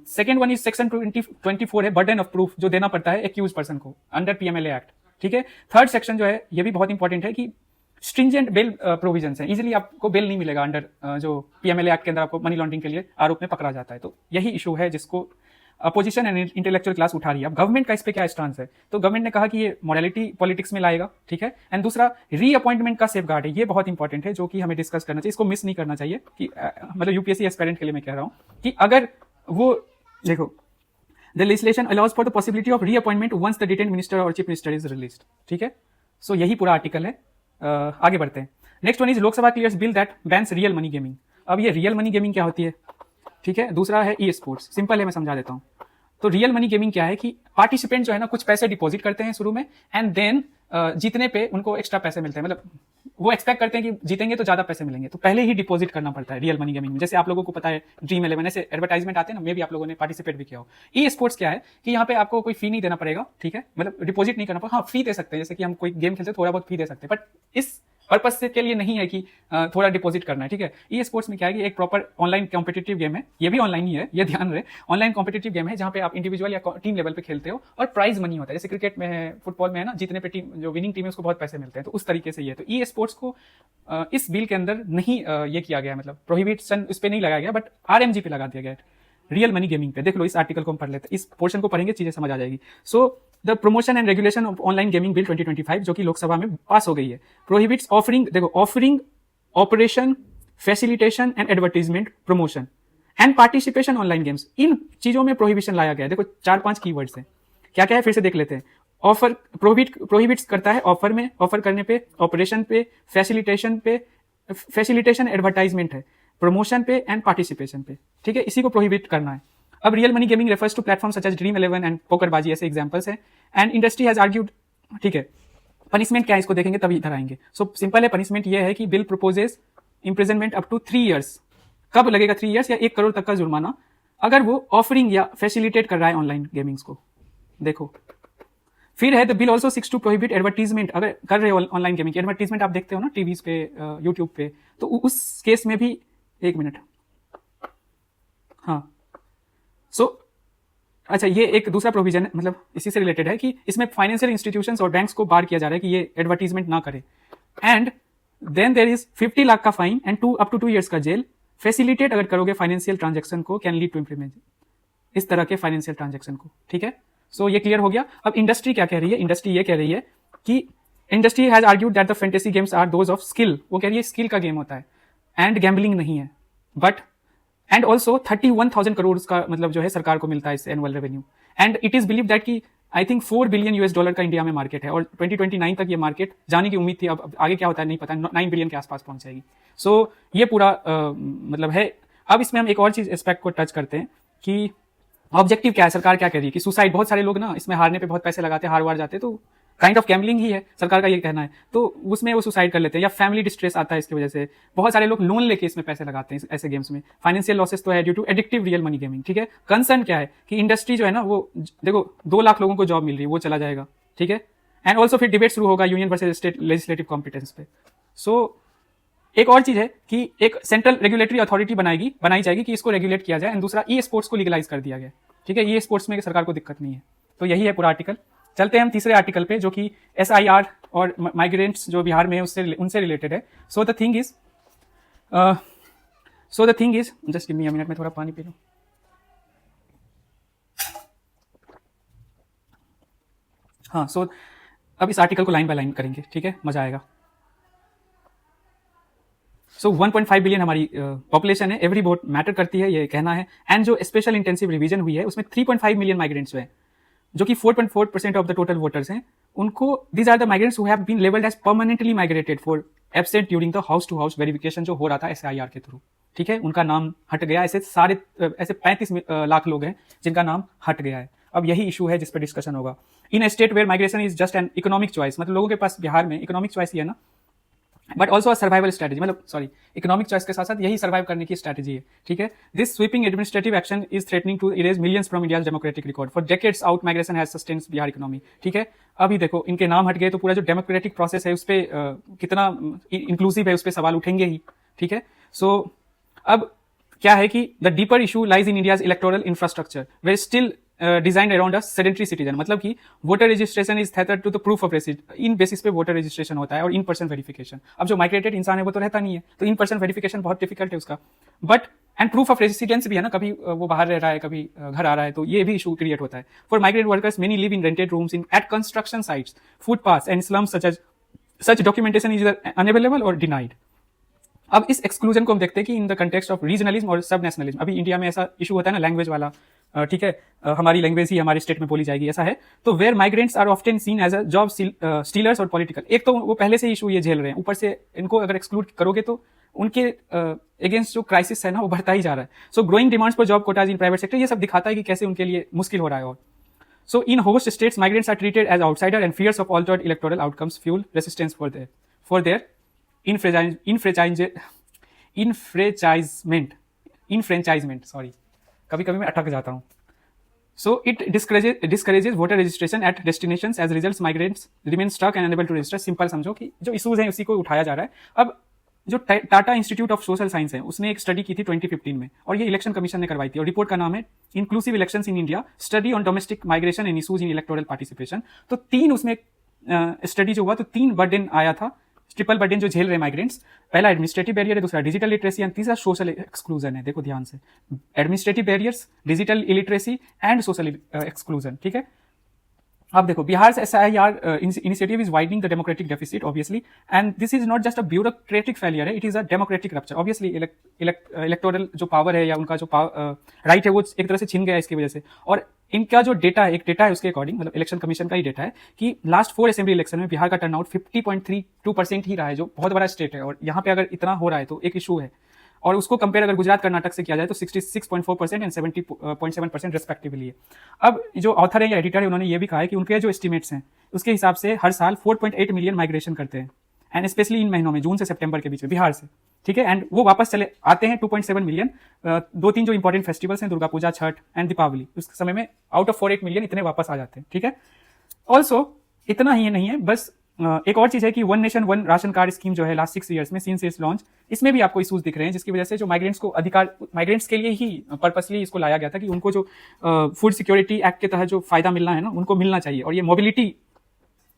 सेकेंड वन इज सेक्शन 24 है, बर्डन ऑफ प्रूफ, जो देना पड़ता है एक्यूज पर्सन को अंडर पीएमएलए एक्ट, ठीक है। थर्ड सेक्शन जो है ये भी बहुत इंपॉर्टेंट है कि स्ट्रिंजेंट बेल प्रोविजंस हैं, इजीली आपको बेल नहीं मिलेगा अंडर जो पीएमएलए एक्ट के अंदर आपको मनी लॉन्ड्रिंग के लिए आरोप में पकड़ा जाता है। तो यही इशू है जिसको अपोजिशन एंड इंटेलेक्चुअल क्लास उठा रही है। अब गवर्नमेंट का इस पे क्या स्टांस है, तो गवर्नमेंट ने कहा कि ये मोरालिटी पॉलिटिक्स में लाएगा, ठीक है। एंड दूसरा रीअपॉइंटमेंट का सेफगार्ड है, ये बहुत इंपॉर्टेंट है जो कि हमें डिस्कस करना चाहिए, इसको मिस नहीं करना चाहिए कि मतलब यूपीएससी एस्पिरेंट के लिए मैं कह रहा हूं कि अगर वो देखो the legislation allows for the possibility of reappointment once the detained minister और चीफ मिनिस्टर इज रिलीज्ड, ठीक है। सो यही पूरा आर्टिकल है। आगे बढ़ते हैं। Next one is Lok Sabha clears bill that bans real money gaming. अब ये रियल मनी गेमिंग क्या होती है, ठीक है। दूसरा है ई स्पोर्ट्स, सिंपल है, मैं समझा देता हूँ। तो रियल मनी गेमिंग क्या है कि पार्टिसिपेंट जो है ना कुछ पैसे डिपॉजिट करते हैं शुरू में, एंड देन जीतने पे उनको एक्स्ट्रा पैसे मिलते हैं, मतलब वो एक्सपेक्ट करते हैं कि जीतेंगे तो ज्यादा पैसे मिलेंगे, तो पहले ही डिपॉजिट करना पड़ता है रियल मनी गेमिंग में। जैसे आप लोगों को पता है ड्रीम 11 ऐसे एडवर्टाइजमेंट आते हैं ना, मे भी आप लोगों ने पार्टिसिपेट भी किया हो। ई स्पोर्ट्स क्या है कि यहाँ पे आपको कोई फी नहीं देना पड़ेगा, ठीक है, मतलब डिपॉजिट नहीं करना पड़ेगा। हाँ, फी दे सकते हैं, जैसे कि हम कोई गेम खेलते हैं थोड़ा बहुत फी दे सकते हैं, बट इस पर्पज से के लिए नहीं है कि थोड़ा डिपॉजिट करना है, ठीक है। ई स्पोर्ट्स में क्या है कि एक प्रॉपर ऑनलाइन कॉम्पिटिटिव गेम है, ये भी ऑनलाइन ही है, ये ध्यान रहे, ऑनलाइन कॉम्पिटिटिव गेम है जहां पे आप इंडिविजुअल या टीम लेवल पे खेलते हो और प्राइज मनी होता है, जैसे क्रिकेट में है, फुटबॉल में है ना, जीतने पे टीम जो विनिंग टीम है उसको बहुत पैसे मिलते हैं, तो उस तरीके से ये है। तो ई स्पोर्ट्स को इस बिल के अंदर नहीं ये किया गया, मतलब प्रोहिबिशन उस पर नहीं लगाया गया, बट आरएमजी पे लगा दिया गया है रियल मनी गेमिंग पे। देख लो, इस आर्टिकल को हम पढ़ लेते हैं, इस पोर्शन को पढ़ेंगे चीजें समझ आ जाएगी। So the promotion and regulation of online gaming bill 2025 जो कि लोकसभा में पास हो गई है, प्रोहिबिट्स ऑफरिंग, देखो, offering, operation, facilitation and advertisement, promotion and participation online games, इन चीजों में प्रोहिबिशन लाया गया है। देखो 4-5 कीवर्ड्स हैं, क्या क्या है फिर से देख लेते हैं। ऑफर, प्रोहिबिट्स करता है ऑफर में, ऑफर करने पे, ऑपरेशन पे, फैसिलिटेशन पे, फैसिलिटेशन एडवर्टाइजमेंट है, प्रमोशन पे एंड पार्टिसिपेशन पे, ठीक है, इसी को प्रोहिबिट करना है। अब real money gaming refers to platform such as Dream 11 and PokerBaazi, ऐसे एग्जांपल्स हैं। एंड इंडस्ट्री हैज आर्ग्यूड, ठीक है। पनिशमेंट क्या है इसको देखेंगे तभी इधर आएंगे। सो सिंपल है, पनिशमेंट ये है कि bill proposes imprisonment up to 3 years। कब लगेगा 3 years, या 1 करोड़ तक का जुर्माना अगर वो ऑफरिंग या फैसिलिटेट कर रहा है ऑनलाइन गेमिंग्स को। देखो फिर है the bill also seeks to prohibit advertisement, अगर कर रहे हो ऑनलाइन गेमिंग की एडवर्टीजमेंट आप देखते हो ना टीवीज पे, यूट्यूब पे, तो उस केस में भी, एक मिनट, हाँ। सो अच्छा, ये एक दूसरा प्रोविजन मतलब इसी से रिलेटेड है कि इसमें फाइनेंशियल इंस्टीट्यूशंस और बैंक्स को बार किया जा रहा है कि ये एडवर्टीजमेंट ना करे, and then there is 50 lakh का fine and up to 2 years का जेल। फैसिलिटेट अगर करोगे फाइनेंशियल ट्रांजेक्शन को, कैन लीड टू इम्प्लीमेंट इस तरह के फाइनेंशियल ट्रांजेक्शन को, ठीक है। सो ये क्लियर हो गया। अब इंडस्ट्री क्या कह रही है, इंडस्ट्री ये कह रही है कि industry has argued that the fantasy games are those of skill, वो कह रही है स्किल का गेम होता है एंड गैम्बलिंग नहीं है, बट एंड ऑल्सो 31,000 करोड़ का मतलब जो है सरकार को मिलता है इससे annual revenue, and it is believe that कि आई थिंक $4 billion का इंडिया में मार्केट है, और 2029 तक ये मार्केट जाने की उम्मीद थी, अब आगे क्या होता है नहीं पता, 9 बिलियन के आसपास पहुंच जाएगी। सो ये पूरा मतलब है। अब इसमें हम एक और चीज एस्पेक्ट को टच करते हैं कि ऑब्जेक्टिव क्या है, सरकार क्या कह रही है कि सुसाइड, बहुत सारे लोग ना इसमें हारने पे बहुत पैसे लगाते हैं, हार जाते हैं, तो काइंड ऑफ गैम्बलिंग ही है, सरकार का ये कहना है, तो उसमें वो सुसाइड कर लेते हैं, या फैमिली डिस्ट्रेस आता है इसकी वजह से, बहुत सारे लोग लोन लेके इसमें पैसे लगाते हैं ऐसे गेम्स में, फाइनेंशियल लॉसेस तो है due to addictive real money gaming, ठीक है। कंसर्न क्या है कि इंडस्ट्री जो है ना, वो देखो 2 लाख लोगों को जॉब मिल रही है, वो चला जाएगा, ठीक है। एंड ऑल्सो फिर डिबेट शुरू होगा union versus state legislative competence पे। सो एक और चीज है कि एक सेंट्रल रेगुलेटरी अथॉरिटी बनाई जाएगी कि इसको रेगुलेट किया जाए, एंड दूसरा ई स्पोर्ट्स को लीगलाइज कर दिया गया, ठीक है। ई स्पोर्ट्स में सरकार को दिक्कत नहीं है। तो यही है पूरा आर्टिकल। चलते हैं हम तीसरे आर्टिकल पे जो कि SIR और माइग्रेंट्स जो बिहार में है उनसे रिलेटेड है। So the thing is just give me a minute, में थोड़ा पानी पी लूं। हाँ, सो अब इस आर्टिकल को लाइन बाय लाइन करेंगे, ठीक है, मजा आएगा। सो 1.5 बिलियन हमारी पॉपुलेशन है, एवरी वोट मैटर करती है, ये कहना है। एंड जो स्पेशल इंटेंसिव रिवीजन हुई है उसमें 3.5 मिलियन माइग्रेंट्स हुए हैं, जो कि 4.4% ऑफ द टोटल वोटर्स हैं। उनको these are the migrants who have been labelled as permanently migrated for absent during the house to house verification जो हो रहा था SIR के थ्रू, ठीक है, उनका नाम हट गया। ऐसे 35 लाख लोग हैं जिनका नाम हट गया है। अब यही इशू है जिस पर डिस्कशन होगा। In a state where migration is just an economic choice, मतलब लोगों के पास बिहार में इकोनॉमिक चॉइस ही है ना, बट ऑल्सो सर्वाइवल स्ट्रेटेजी, मतलब सॉरी, इकोनॉमिक चॉइस के साथ साथ यही सर्वाइव करने की स्ट्रेटेजी है, ठीक है। This sweeping administrative action is threatening to erase millions from India's democratic record for decades out migration has sustained Bihar economy, ठीक है। अभी देखो इनके नाम हट गए तो पूरा जो डेमोक्रेटिक प्रोसेस है उस पर कितना इंक्लूसिव है उस पर सवाल उठेंगे ही, ठीक है। सो अब क्या है कि the deeper issue lies in India's electoral infrastructure were still designed around a sedentary citizen, मतलब कि voter registration is tethered to the proof of residence, इन बेसिस पे वोटर रजिस्ट्रेशन होता है और इन पर्सन वेरिफिकेशन। अब जो माइग्रेटेड इंसान है वो तो रहता नहीं है, तो इन पर्सन वेरिफिकेशन बहुत डिफिकल्ट है उसका, but and proof of residence भी है ना, कभी वो बाहर रह रहा है, कभी घर आ रहा है, तो ये भी इशू क्रिएट होता है। For migrant workers many live in rented rooms in at construction sites, footpaths and slums such documentation is unavailable और डिनाइड। अब इस एक्सक्लूजन को हम देखते हैं कि in the context of regionalism और सब नेशनलिज्म, अभी इंडिया में ऐसा इशू होता है ना लैंग्वेज वाला, ठीक है, हमारी लैंग्वेज ही हमारे स्टेट में बोली जाएगी, ऐसा है। तो where migrants are often seen as a job stealers और पॉलिटिकल, एक तो वो पहले से इशू ये झेल रहे हैं, ऊपर से इनको अगर एक्सक्लूड करोगे तो उनके अगेंस्ट जो क्राइसिस है ना वो बढ़ता ही जा रहा है। सो growing demands for job Kota's in private sector, ये सब दिखाता है कि कैसे उनके लिए मुश्किल हो रहा है। और so in host states migrants are treated as outsider and fears of altered electoral outcomes fuel resistance for their enfranchisement, sorry, कभी कभी मैं अटक जाता हूँ। So it discourages voter registration at destinations as results migrants remain stuck and unable to register। Simple समझो कि जो issues हैं उसी को उठाया जा रहा है। अब जो Tata institute of social science है उसने एक स्टडी की थी 2015 में, और ये इलेक्शन कमीशन ने करवाई थी, और रिपोर्ट का नाम है inclusive elections in India study on domestic migration and issues in electoral participation. तो 3 उसमें स्टडी जो हुआ तो 3 बर्डन आया था, ट्रिपल बर्डन जो झेल रहे माइग्रेंट्स। पहला एडमिनिस्ट्रेटिव बैरियर है, दूसरा डिजिटल लिटरेसी एंड तीसरा सोशल एक्सक्लूजन है। देखो ध्यान से, administrative barriers, digital illiteracy and social exclusion, ठीक है। अब देखो Bihar SIR initiative is widening the democratic deficit obviously, and this is not just a bureaucratic failure है, it is a democratic rupture obviously। Electoral जो पावर है या उनका जो राइट है वो एक तरह से छिन गया इसकी वजह से। और इनका जो डेटा है, एक डेटा है उसके अकॉर्डिंग, मतलब इलेक्शन कमीशन का ही डेटा है कि लास्ट 4 असेंबली इलेक्शन में बिहार का टर्नआउट 50.32% ही रहा है, जो बहुत बड़ा स्टेट है, और यहाँ पे अगर इतना हो रहा है तो एक इशू है। और उसको कंपेयर अगर गुजरात कर्नाटक से किया जाए तो 66.4% एंड 70.7% रेस्पेक्टिवली है। अब जो ऑथर है या एडिटर है उन्होंने ये भी कहा है कि उनके जो एस्टिमेट्स हैं उसके हिसाब से हर साल 4.8 मिलियन माइग्रेशन करते हैं, एंड स्पेशली इन महीनों में जून से सितंबर के बीच में बिहार से, ठीक है। एंड वो वापस चले आते हैं 2.7 मिलियन। 2-3 जो इंपॉर्टेंट फेस्टिवल्स हैं, दुर्गा पूजा, छठ एंड दीपावली, उस समय में आउट ऑफ 4-8 मिलियन इतने वापस आ जाते हैं, ठीक है। ऑल्सो इतना ही नहीं है, बस एक और चीज है कि one nation one ration card scheme जो है लास्ट 6 ईयर्स में सिंस इट्स लॉन्च, इसमें भी आपको इशूज दिख रहे हैं, जिसकी वजह से जो माइग्रेंट्स को अधिकार, माइग्रेंट्स के लिए ही पर्पसली इसको लाया गया था कि उनको जो फूड सिक्योरिटी एक्ट के तहत जो फायदा मिलना है ना उनको मिलना चाहिए। और ये mobility,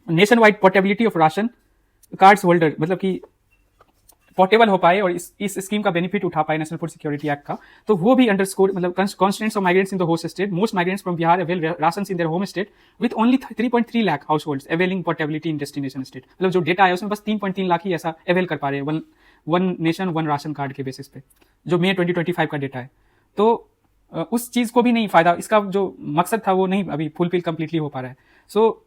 nation wide portability of ration cards holder, मतलब कि पोर्टेबल हो पाए और इस स्कीम का बेनिफिट उठा पाए नेशनल फूड सिक्योरिटी एक्ट का, तो वो भी अंडरस्कोर, मतलब constituents of migrants in the host state, most migrants from Bihar avail rations in their home state with only 3.3 lakh households availing portability in destination state. मतलब जो डेटा है उसमें बस 3.3 लाख ही ऐसा अवेल कर पा रहे हैं one nation one ration card के बेसिस पे, जो मई 2025 का डेटा है। तो उस चीज को भी नहीं फायदा, इसका जो मकसद था वो नहीं अभी फुलफिल कंप्लीटली हो पा रहा है। So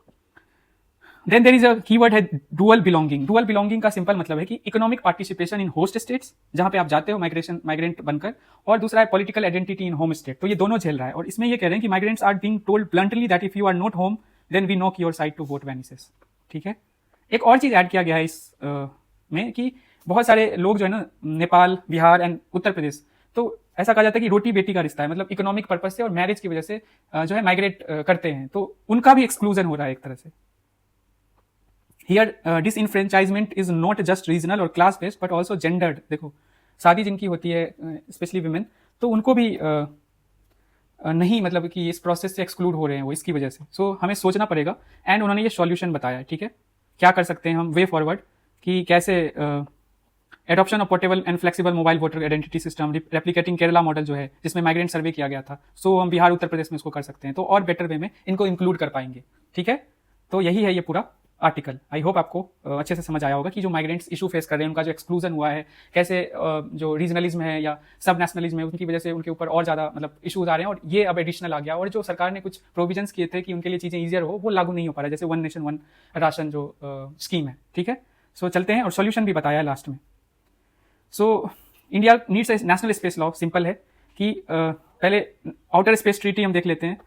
then there is a keyword है डुअल बिलोंगिंग। डुअल बिलोंगिंग का सिंपल मतलब है कि economic participation in host states, जहां पे आप जाते हो माइग्रेंट बनकर, और दूसरा है political identity in home state. तो ये दोनों झेल रहा है, और इसमें ये कह रहे हैं कि migrants are being told bluntly that if you are not home then we knock your side to vote vanishes, ठीक है। एक और चीज ऐड किया गया है इस में कि बहुत सारे लोग जो है ना, नेपाल, बिहार एंड उत्तर प्रदेश, तो ऐसा कहा जाता है कि रोटी बेटी का रिश्ता है, मतलब इकोनॉमिक पर्पज से और मैरिज की वजह से जो है माइग्रेट करते हैं, तो उनका भी एक्सक्लूजन हो रहा है एक तरह से। Here disenfranchisement is not just regional और class based but also gendered. देखो शादी जिनकी होती है स्पेशली विमेन, तो उनको भी नहीं, मतलब कि इस प्रोसेस से एक्सक्लूड हो रहे हैं वो इसकी वजह से। सो हमें सोचना पड़ेगा, एंड उन्होंने ये सॉल्यूशन बताया है, ठीक है, क्या कर सकते हैं हम वे फॉरवर्ड, कि कैसे adoption of portable and flexible mobile voter identity system replicating Kerala model जो है जिसमें माइग्रेंट सर्वे किया गया था, सो हम बिहार उत्तर प्रदेश में इसको कर सकते हैं, तो और बेटर वे में इनको इंक्लूड कर पाएंगे, ठीक है। तो यही है ये पूरा। आर्टिकल। आई होप आपको अच्छे से समझ आया होगा कि जो माइग्रेंट्स इशू फेस कर रहे हैं, उनका जो एक्सक्लूजन हुआ है, कैसे जो रीजनलिज्म है या सब नेशनलिज्म है, उनकी वजह से उनके ऊपर और ज़्यादा मतलब इशूज आ रहे हैं, और ये अब एडिशनल आ गया। और जो सरकार ने कुछ प्रोविजंस किए थे कि उनके लिए चीज़ें ईजियर हो, वो लागू नहीं हो पा रहा है, जैसे वन नेशन वन राशन जो स्कीम है। ठीक है, सो चलते हैं, और सोल्यूशन भी बताया लास्ट में। So India needs a national space law. Simple है कि पहले आउटर स्पेस ट्रीटी हम देख लेते हैं,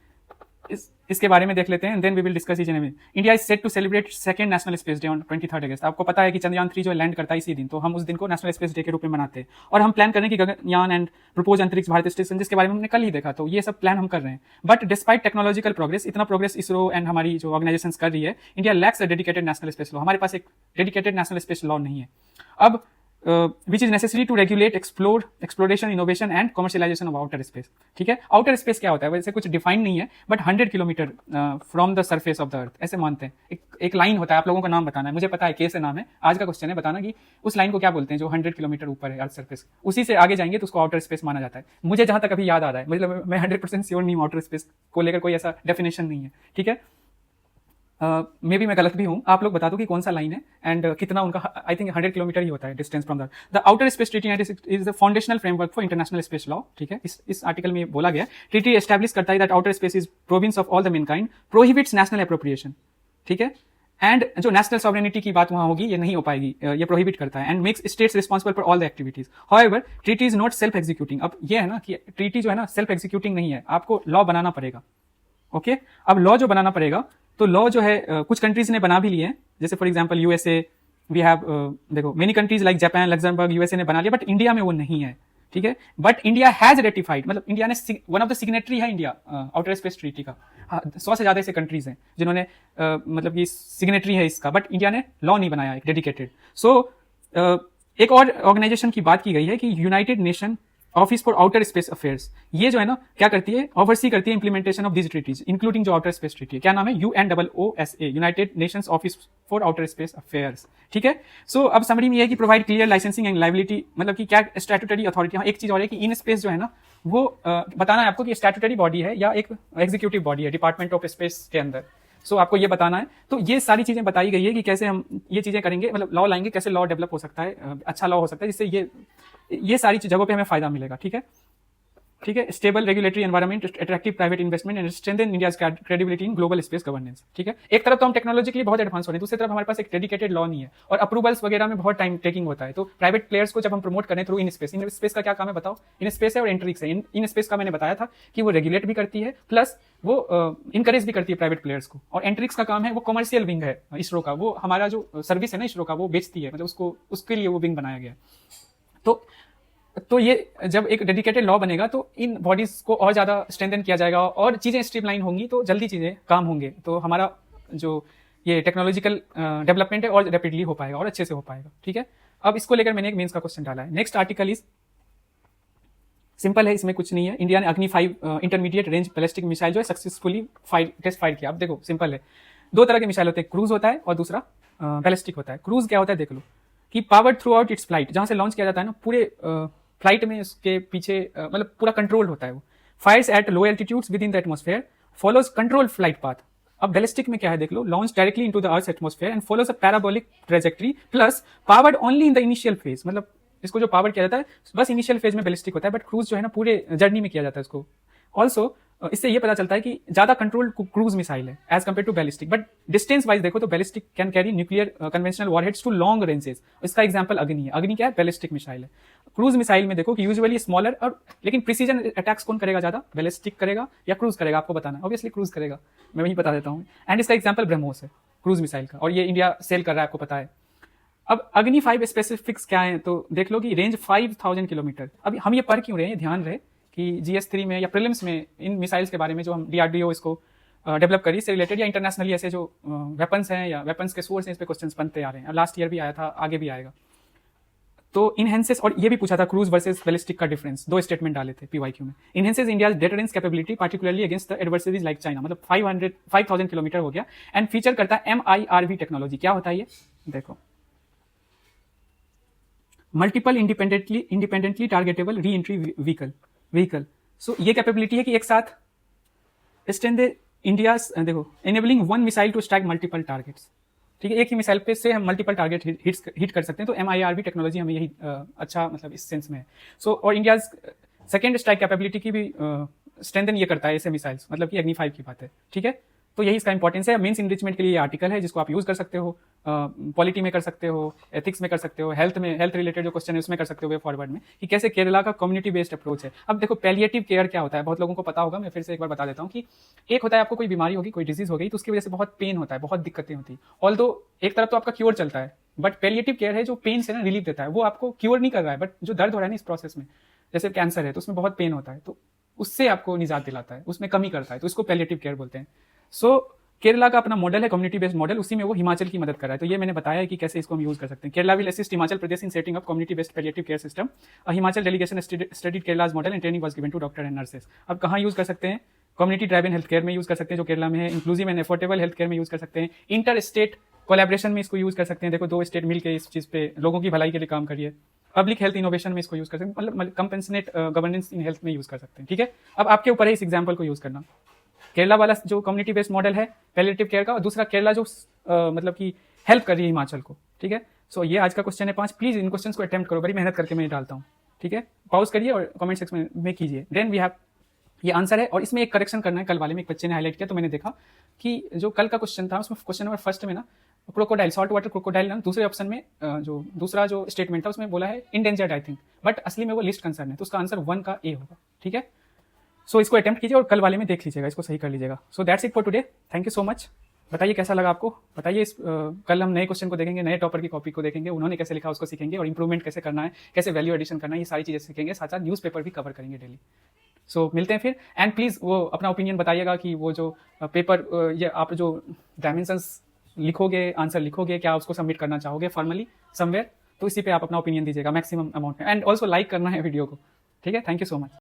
इसके बारे में देख लेते हैं, then we will discuss each and every. India is set to celebrate second national space day on 23 August. आपको पता है कि चंद्रयान 3 जो लैंड करता है इसी दिन, तो हम उस दिन को नेशनल स्पेस डे के रूप में मनाते हैं। और हम प्लान कर रहे हैं कि गगनयान एंड प्रपोज अंतरिक्ष भारत स्टेशन, जिसके बारे में हमने कल ही देखा, तो ये सब प्लान हम कर रहे हैं। बट डिस्पाइट टेक्नोलॉजिकल प्रोग्रेस, इतना प्रोग्रेस इसरो एंड हमारी जो ऑर्गेनाइजेशन कर रही है, India lakhs a dedicated national space law. हमारे पास एक डेडिकेटेड नेशनल स्पेस लॉ नहीं है अब, which is necessary to regulate exploration, innovation and commercialisation of outer space. ठीक है, आउटर स्पेस क्या होता है? वैसे कुछ डिफाइन नहीं है, but 100 kilometre from the surface of the earth, ऐसे मानते हैं। एक लाइन होता है, आप लोगों का नाम बताना है, मुझे पता है के से नाम है, आज का क्वेश्चन है बताना कि उस लाइन को क्या बोलते हैं जो 100 किलोमीटर ऊपर है अर्थ सरफेस। उसी से आगे जाएंगे तो उसको आउटर स्पेस माना जाता है। मुझे जहां तक अभी याद आ रहा है, मतलब मैं 100% श्योर नहीं हूं, आउटर स्पेस को लेकर कोई ऐसा डेफिनेशन नहीं है। ठीक है, मे बी मैं गलत भी हूं, आप लोग बता दो कि कौन सा लाइन है एंड कितना उनका। आई थिंक 100 किलोमीटर ही होता है distance from the outer space treaty is the foundational framework for international space law. ठीक है, इस आर्टिकल में बोला गया, ट्रीटी एस्टैब्लिश करता है that outer space is province of all the Mankind, prohibits national appropriation. ठीक है, एंड जो नेशनल सॉवरेनिटी की बात वहां होगी, ये नहीं हो पाएगी, ये प्रोहिबिट करता है, and makes states responsible for all the activities. However treaty is not self executing. अब ये है ना कि ट्रीटी जो है ना सेल्फ एग्जीक्यूटिंग नहीं है, आपको लॉ बनाना पड़ेगा। ओके, अब लॉ जो बनाना पड़ेगा, तो लॉ जो है कुछ कंट्रीज ने बना भी लिए हैं, जैसे for example USA, we have देखो many countries like Japan, Luxembourg, USA ने बना लिया, बट इंडिया में वो नहीं है। ठीक है, बट इंडिया हैज रेटिफाइड, मतलब इंडिया ने वन ऑफ द सिग्नेटरी है इंडिया आउटर स्पेस ट्रीटी का। 100 से ज्यादा ऐसे कंट्रीज हैं जिन्होंने मतलब ये सिग्नेटरी है इसका, बट इंडिया ने लॉ नहीं बनाया एक डेडिकेटेड। सो एक और ऑर्गेनाइजेशन की बात की गई है कि United nation office for Outer Space affairs, ये जो है ना क्या करती है, ओवरसी करती है implementation of this treaties including जो आउटर स्पेस ट्रीटी है। क्या नाम है? UNOOSA, United Nations Office for Outer Space Affairs. ठीक है, सो अब समरी में ये कि provide clear licensing and liability, मतलब कि क्या स्टैट्यूटरी अथॉरिटी। हाँ, एक चीज और है कि इन स्पेस जो है ना, वो बताना है आपको कि स्टैट्यूटरी बॉडी है या एक एग्जीक्यूटिव बॉडी है डिपार्टमेंट ऑफ स्पेस के अंदर। सो आपको ये बताना है। तो ये सारी चीजें बताई गई है कि कैसे हम ये चीजें करेंगे, मतलब लॉ लाएंगे, कैसे लॉ डेवलप हो सकता है, अच्छा लॉ हो सकता है, जिससे ये सारी जगहों पे हमें फायदा मिलेगा। ठीक है, ठीक है, stable regulatory environment, attractive private investment and strengthen India's credibility in global space governance. ठीक है, एक तरफ तो हम टेक्नोलॉजिकली बहुत एडवांस हो रहे हैं, दूसरी तरफ हमारे पास एक डेडिकेटेड लॉ नहीं है, और अप्रूवल्स वगैरह में बहुत टाइम टेकिंग होता है। तो प्राइवेट प्लेयर्स को जब हम प्रमोट करें थ्रू इन स्पेस का क्या काम है बताओ? इन स्पेस है और एंट्रिक्स है। इन स्पेस का मैंने बताया था कि वो रेगुलेट भी करती है, प्लस वो इनकरेज भी करती है प्राइवेट प्लेयर्स को। और एंट्रिक्स का काम है, वो कमर्शियल विंग है इसरो का, वो हमारा जो सर्विस है ना इसरो का, वो बेचती है, मतलब उसको उसके लिए वो विंग बनाया गया है। तो ये जब एक डेडिकेटेड लॉ बनेगा तो इन बॉडीज को और ज्यादा स्ट्रेंथन किया जाएगा, और चीजें स्ट्रीमलाइन होंगी, तो जल्दी चीजें काम होंगे, तो हमारा जो ये टेक्नोलॉजिकल डेवलपमेंट है और रैपिडली हो पाएगा और अच्छे से हो पाएगा। ठीक है, अब इसको लेकर मैंने एक मेंस का क्वेश्चन डाला है। नेक्स्ट आर्टिकल इज सिंपल है, इसमें कुछ नहीं है। इंडिया ने अग्नि 5 इंटरमीडिएट रेंज बैलिस्टिक मिसाइल जो है सक्सेसफुली टेस्ट फायर किया। अब देखो सिंपल है, दो तरह के मिसाइल होते हैं, क्रूज होता है और दूसरा बैलिस्टिक होता है। क्रूज क्या होता है देख लो, कि powered through out it's flight, जहां से लॉन्च किया जाता है ना, पूरे फ्लाइट में उसके पीछे मतलब पूरा कंट्रोल होता है। वो fires at low altitudes within the atmosphere, follows control flight path. अब बैलिस्टिक में क्या है देख लो, launch directly into the earth atmosphere and follows a parabolic trajectory, plus powered only in the initial phase, मतलब इसको जो power किया जाता है बस इनिशियल फेज में बैलिस्टिक होता है, बट क्रूज जो है ना पूरे जर्नी में किया जाता है इसको। ऑल्सो इससे ये पता चलता है कि ज्यादा कंट्रोल क्रूज मिसाइल है as compare to ballistic, but distance wise देखो तो ballistic can carry nuclear conventional warheads to long ranges. इसका एग्जांपल अग्नि है। अग्नि क्या है? बैलिस्टिक मिसाइल है। क्रूज मिसाइल में देखो कि यूजुअली स्मॉलर, और लेकिन प्रिसीजन अटैक्स कौन करेगा ज्यादा, बैलिस्टिक करेगा या क्रूज करेगा? आपको बताना है, ऑब्वियसली क्रूज करेगा, मैं वही बता देता हूँ। एंड इसका एग्जाम्पल ब्रह्मोस है क्रूज मिसाइल का, और ये इंडिया सेल कर रहा है, आपको पता है। अब अग्नि 5 स्पेसिफिक्स क्या है तो देख लो कि रेंज 5000 किलोमीटर। अब हम ये पढ़ क्यों रहे हैं, ध्यान रहे कि GS3 में या प्रीलिम्स में इन मिसाइल्स के बारे में जो हम DRDO इसको डेवलप करी इससे रिलेटेड, या इंटरनेशनली ऐसे जो वेपन्स हैं या वेपन्स के सोर्स हैं, इस पे क्वेश्चंस बनते आ रहे हैं। लास्ट ईयर भी आया था, आगे भी आएगा। तो इनहेंसेस, और ये भी पूछा था क्रूज वर्सेस बैलिस्टिक का डिफरेंस, दो स्टेटमेंट डाले थे PYQ में। Enhances India's deterrence capability particularly against the adversaries like China, मतलब 5000 किलोमीटर हो गया। एंड फीचर करता है MIRV टेक्नोलॉजी। क्या होता है ये देखो, multiple independently targetable reentry vehicle. So ये कैपेबिलिटी है कि एक साथ स्टैंड इंडिया देखो, enabling one missile to strike multiple targets. ठीक है, एक ही मिसाइल पे से हम मल्टीपल टारगेट हिट कर सकते हैं। तो MIRV टेक्नोलॉजी हमें यही अच्छा मतलब इस सेंस में है। सो और इंडिया सेकेंड स्ट्राइक कैपेबिलिटी की भी स्ट्रेंथन ये करता है ऐसे मिसाइल्स, मतलब कि अग्नि 5 की बात है। ठीक है, तो यही इसका इंपॉर्टेंस है। मीन्स इनरिचमेंट के लिए ये आर्टिकल है जिसको आप यूज कर सकते हो, पॉलिटी में कर सकते हो, एथिक्स में कर सकते हो, हेल्थ में, हेल्थ रिलेटेड जो क्वेश्चन है उसमें कर सकते हो वे फॉरवर्ड में, कि कैसे केरला का कम्युनिटी बेस्ड अप्रोच है। अब देखो पैलिएटिव केयर क्या होता है, बहुत लोगों को पता होगा, मैं फिर से एक बार बता देता हूँ कि एक होता है आपको कोई बीमारी होगी, कोई डिजीज हो गई, तो उसकी वजह से बहुत पेन होता है, बहुत दिक्कतें होती है। ऑल्दो एक तरफ तो आपका क्योर चलता है, बट पैलिएटिव केयर है जो पेन से ना रिलीफ देता है। वो आपको क्योर नहीं कर रहा है, बट जो दर्द हो रहा है ना इस प्रोसेस में, जैसे कैंसर है तो उसमें बहुत पेन होता है, तो उससे आपको निजात दिलाता है, उसमें कमी करता है, तो इसको पैलिएटिव केयर बोलते हैं। सो केरला का अपना मॉडल है कम्युनिटी बेस्ड मॉडल, उसी में वो हिमाचल की मदद कर रहा है। तो ये मैंने बताया है कि कैसे इसको हम यूज कर सकते हैं। Kerala will assist Himachal Pradesh in setting up community based palliative care system. Himachal delegation studied Kerala's model and training was given to doctor and nurses. अब कहाँ यूज कर सकते हैं? कम्युनिटी ड्राइवन हेल्थ केयर में यूज कर सकते हैं जो केरला में है, inclusive and affordable health care में यूज कर सकते हैं, इंटर स्टेट कोलैबोरेशन में इसको यूज कर सकते हैं। देखो 2 स्टेट मिलकर इस चीज पे लोगों की भलाई के लिए काम करिए। पब्लिक हेल्थ इनोवेशन में इसको यूज कर सकते हैं, मतलब कंपेंसेट गवर्नेंस इन हेल्थ में यूज कर सकते हैं। ठीक है, अब आपके ऊपर है इस एग्जाम्पल को यूज करना। केरला वाला जो कम्युनिटी बेस्ड मॉडल है पैलिएटिव केयर का, और दूसरा केरला जो मतलब कि हेल्प कर रही है हिमाचल को। ठीक है, सो ये आज का क्वेश्चन है 5। प्लीज इन क्वेश्चन को अटेम्प्ट करो, बड़ी मेहनत करके मैं डालता हूँ। ठीक है, पॉज करिए और कमेंट सेक्शन में कीजिए। देन वी हैव ये आंसर है, और इसमें एक करेक्शन करना है। कल वाले में एक बच्चे ने हाईलाइट किया, तो मैंने देखा कि जो कल का क्वेश्चन था उसमें क्वेश्चन नंबर फर्स्ट में ना क्रोकोडाइल, सॉल्ट वाटर क्रोकोडाइल ना, दूसरे ऑप्शन में जो दूसरा जो स्टेटमेंट था उसमें बोला है इंडेंजर्ड आई थिंक, बट असली में वो लिस्ट कंसर्न है, तो उसका आंसर 1 का ए होगा। ठीक है, सो इसको अटेम्प्ट कीजिए और कल वाले में देख लीजिएगा, इसको सही कर लीजिएगा। So that's it for today, thank you so much. बताइए कैसा लगा आपको, बताइए। कल हम नए क्वेश्चन को देखेंगे, नए टॉपर की कॉपी को देखेंगे, उन्होंने कैसे लिखा उसको सीखेंगे, और इंप्रूवमेंट कैसे करना है, कैसे वैल्यू एडिशन करना है, ये सारी चीजें सीखेंगे। साथ साथ न्यूज़पेपर भी कवर करेंगे डेली। सो मिलते हैं फिर, एंड प्लीज वो अपना ओपिनियन बताइएगा कि वो जो पेपर ये आप जो डायमेंशंस लिखोगे, आंसर लिखोगे, क्या उसको सबमिट करना चाहोगे फॉर्मली समवेयर, तो इसी पे आप अपना ओपिनियन दीजिएगा मैक्सिमम अमाउंट में, एंड ऑल्सो लाइक करना है वीडियो को। ठीक है, थैंक यू सो मच।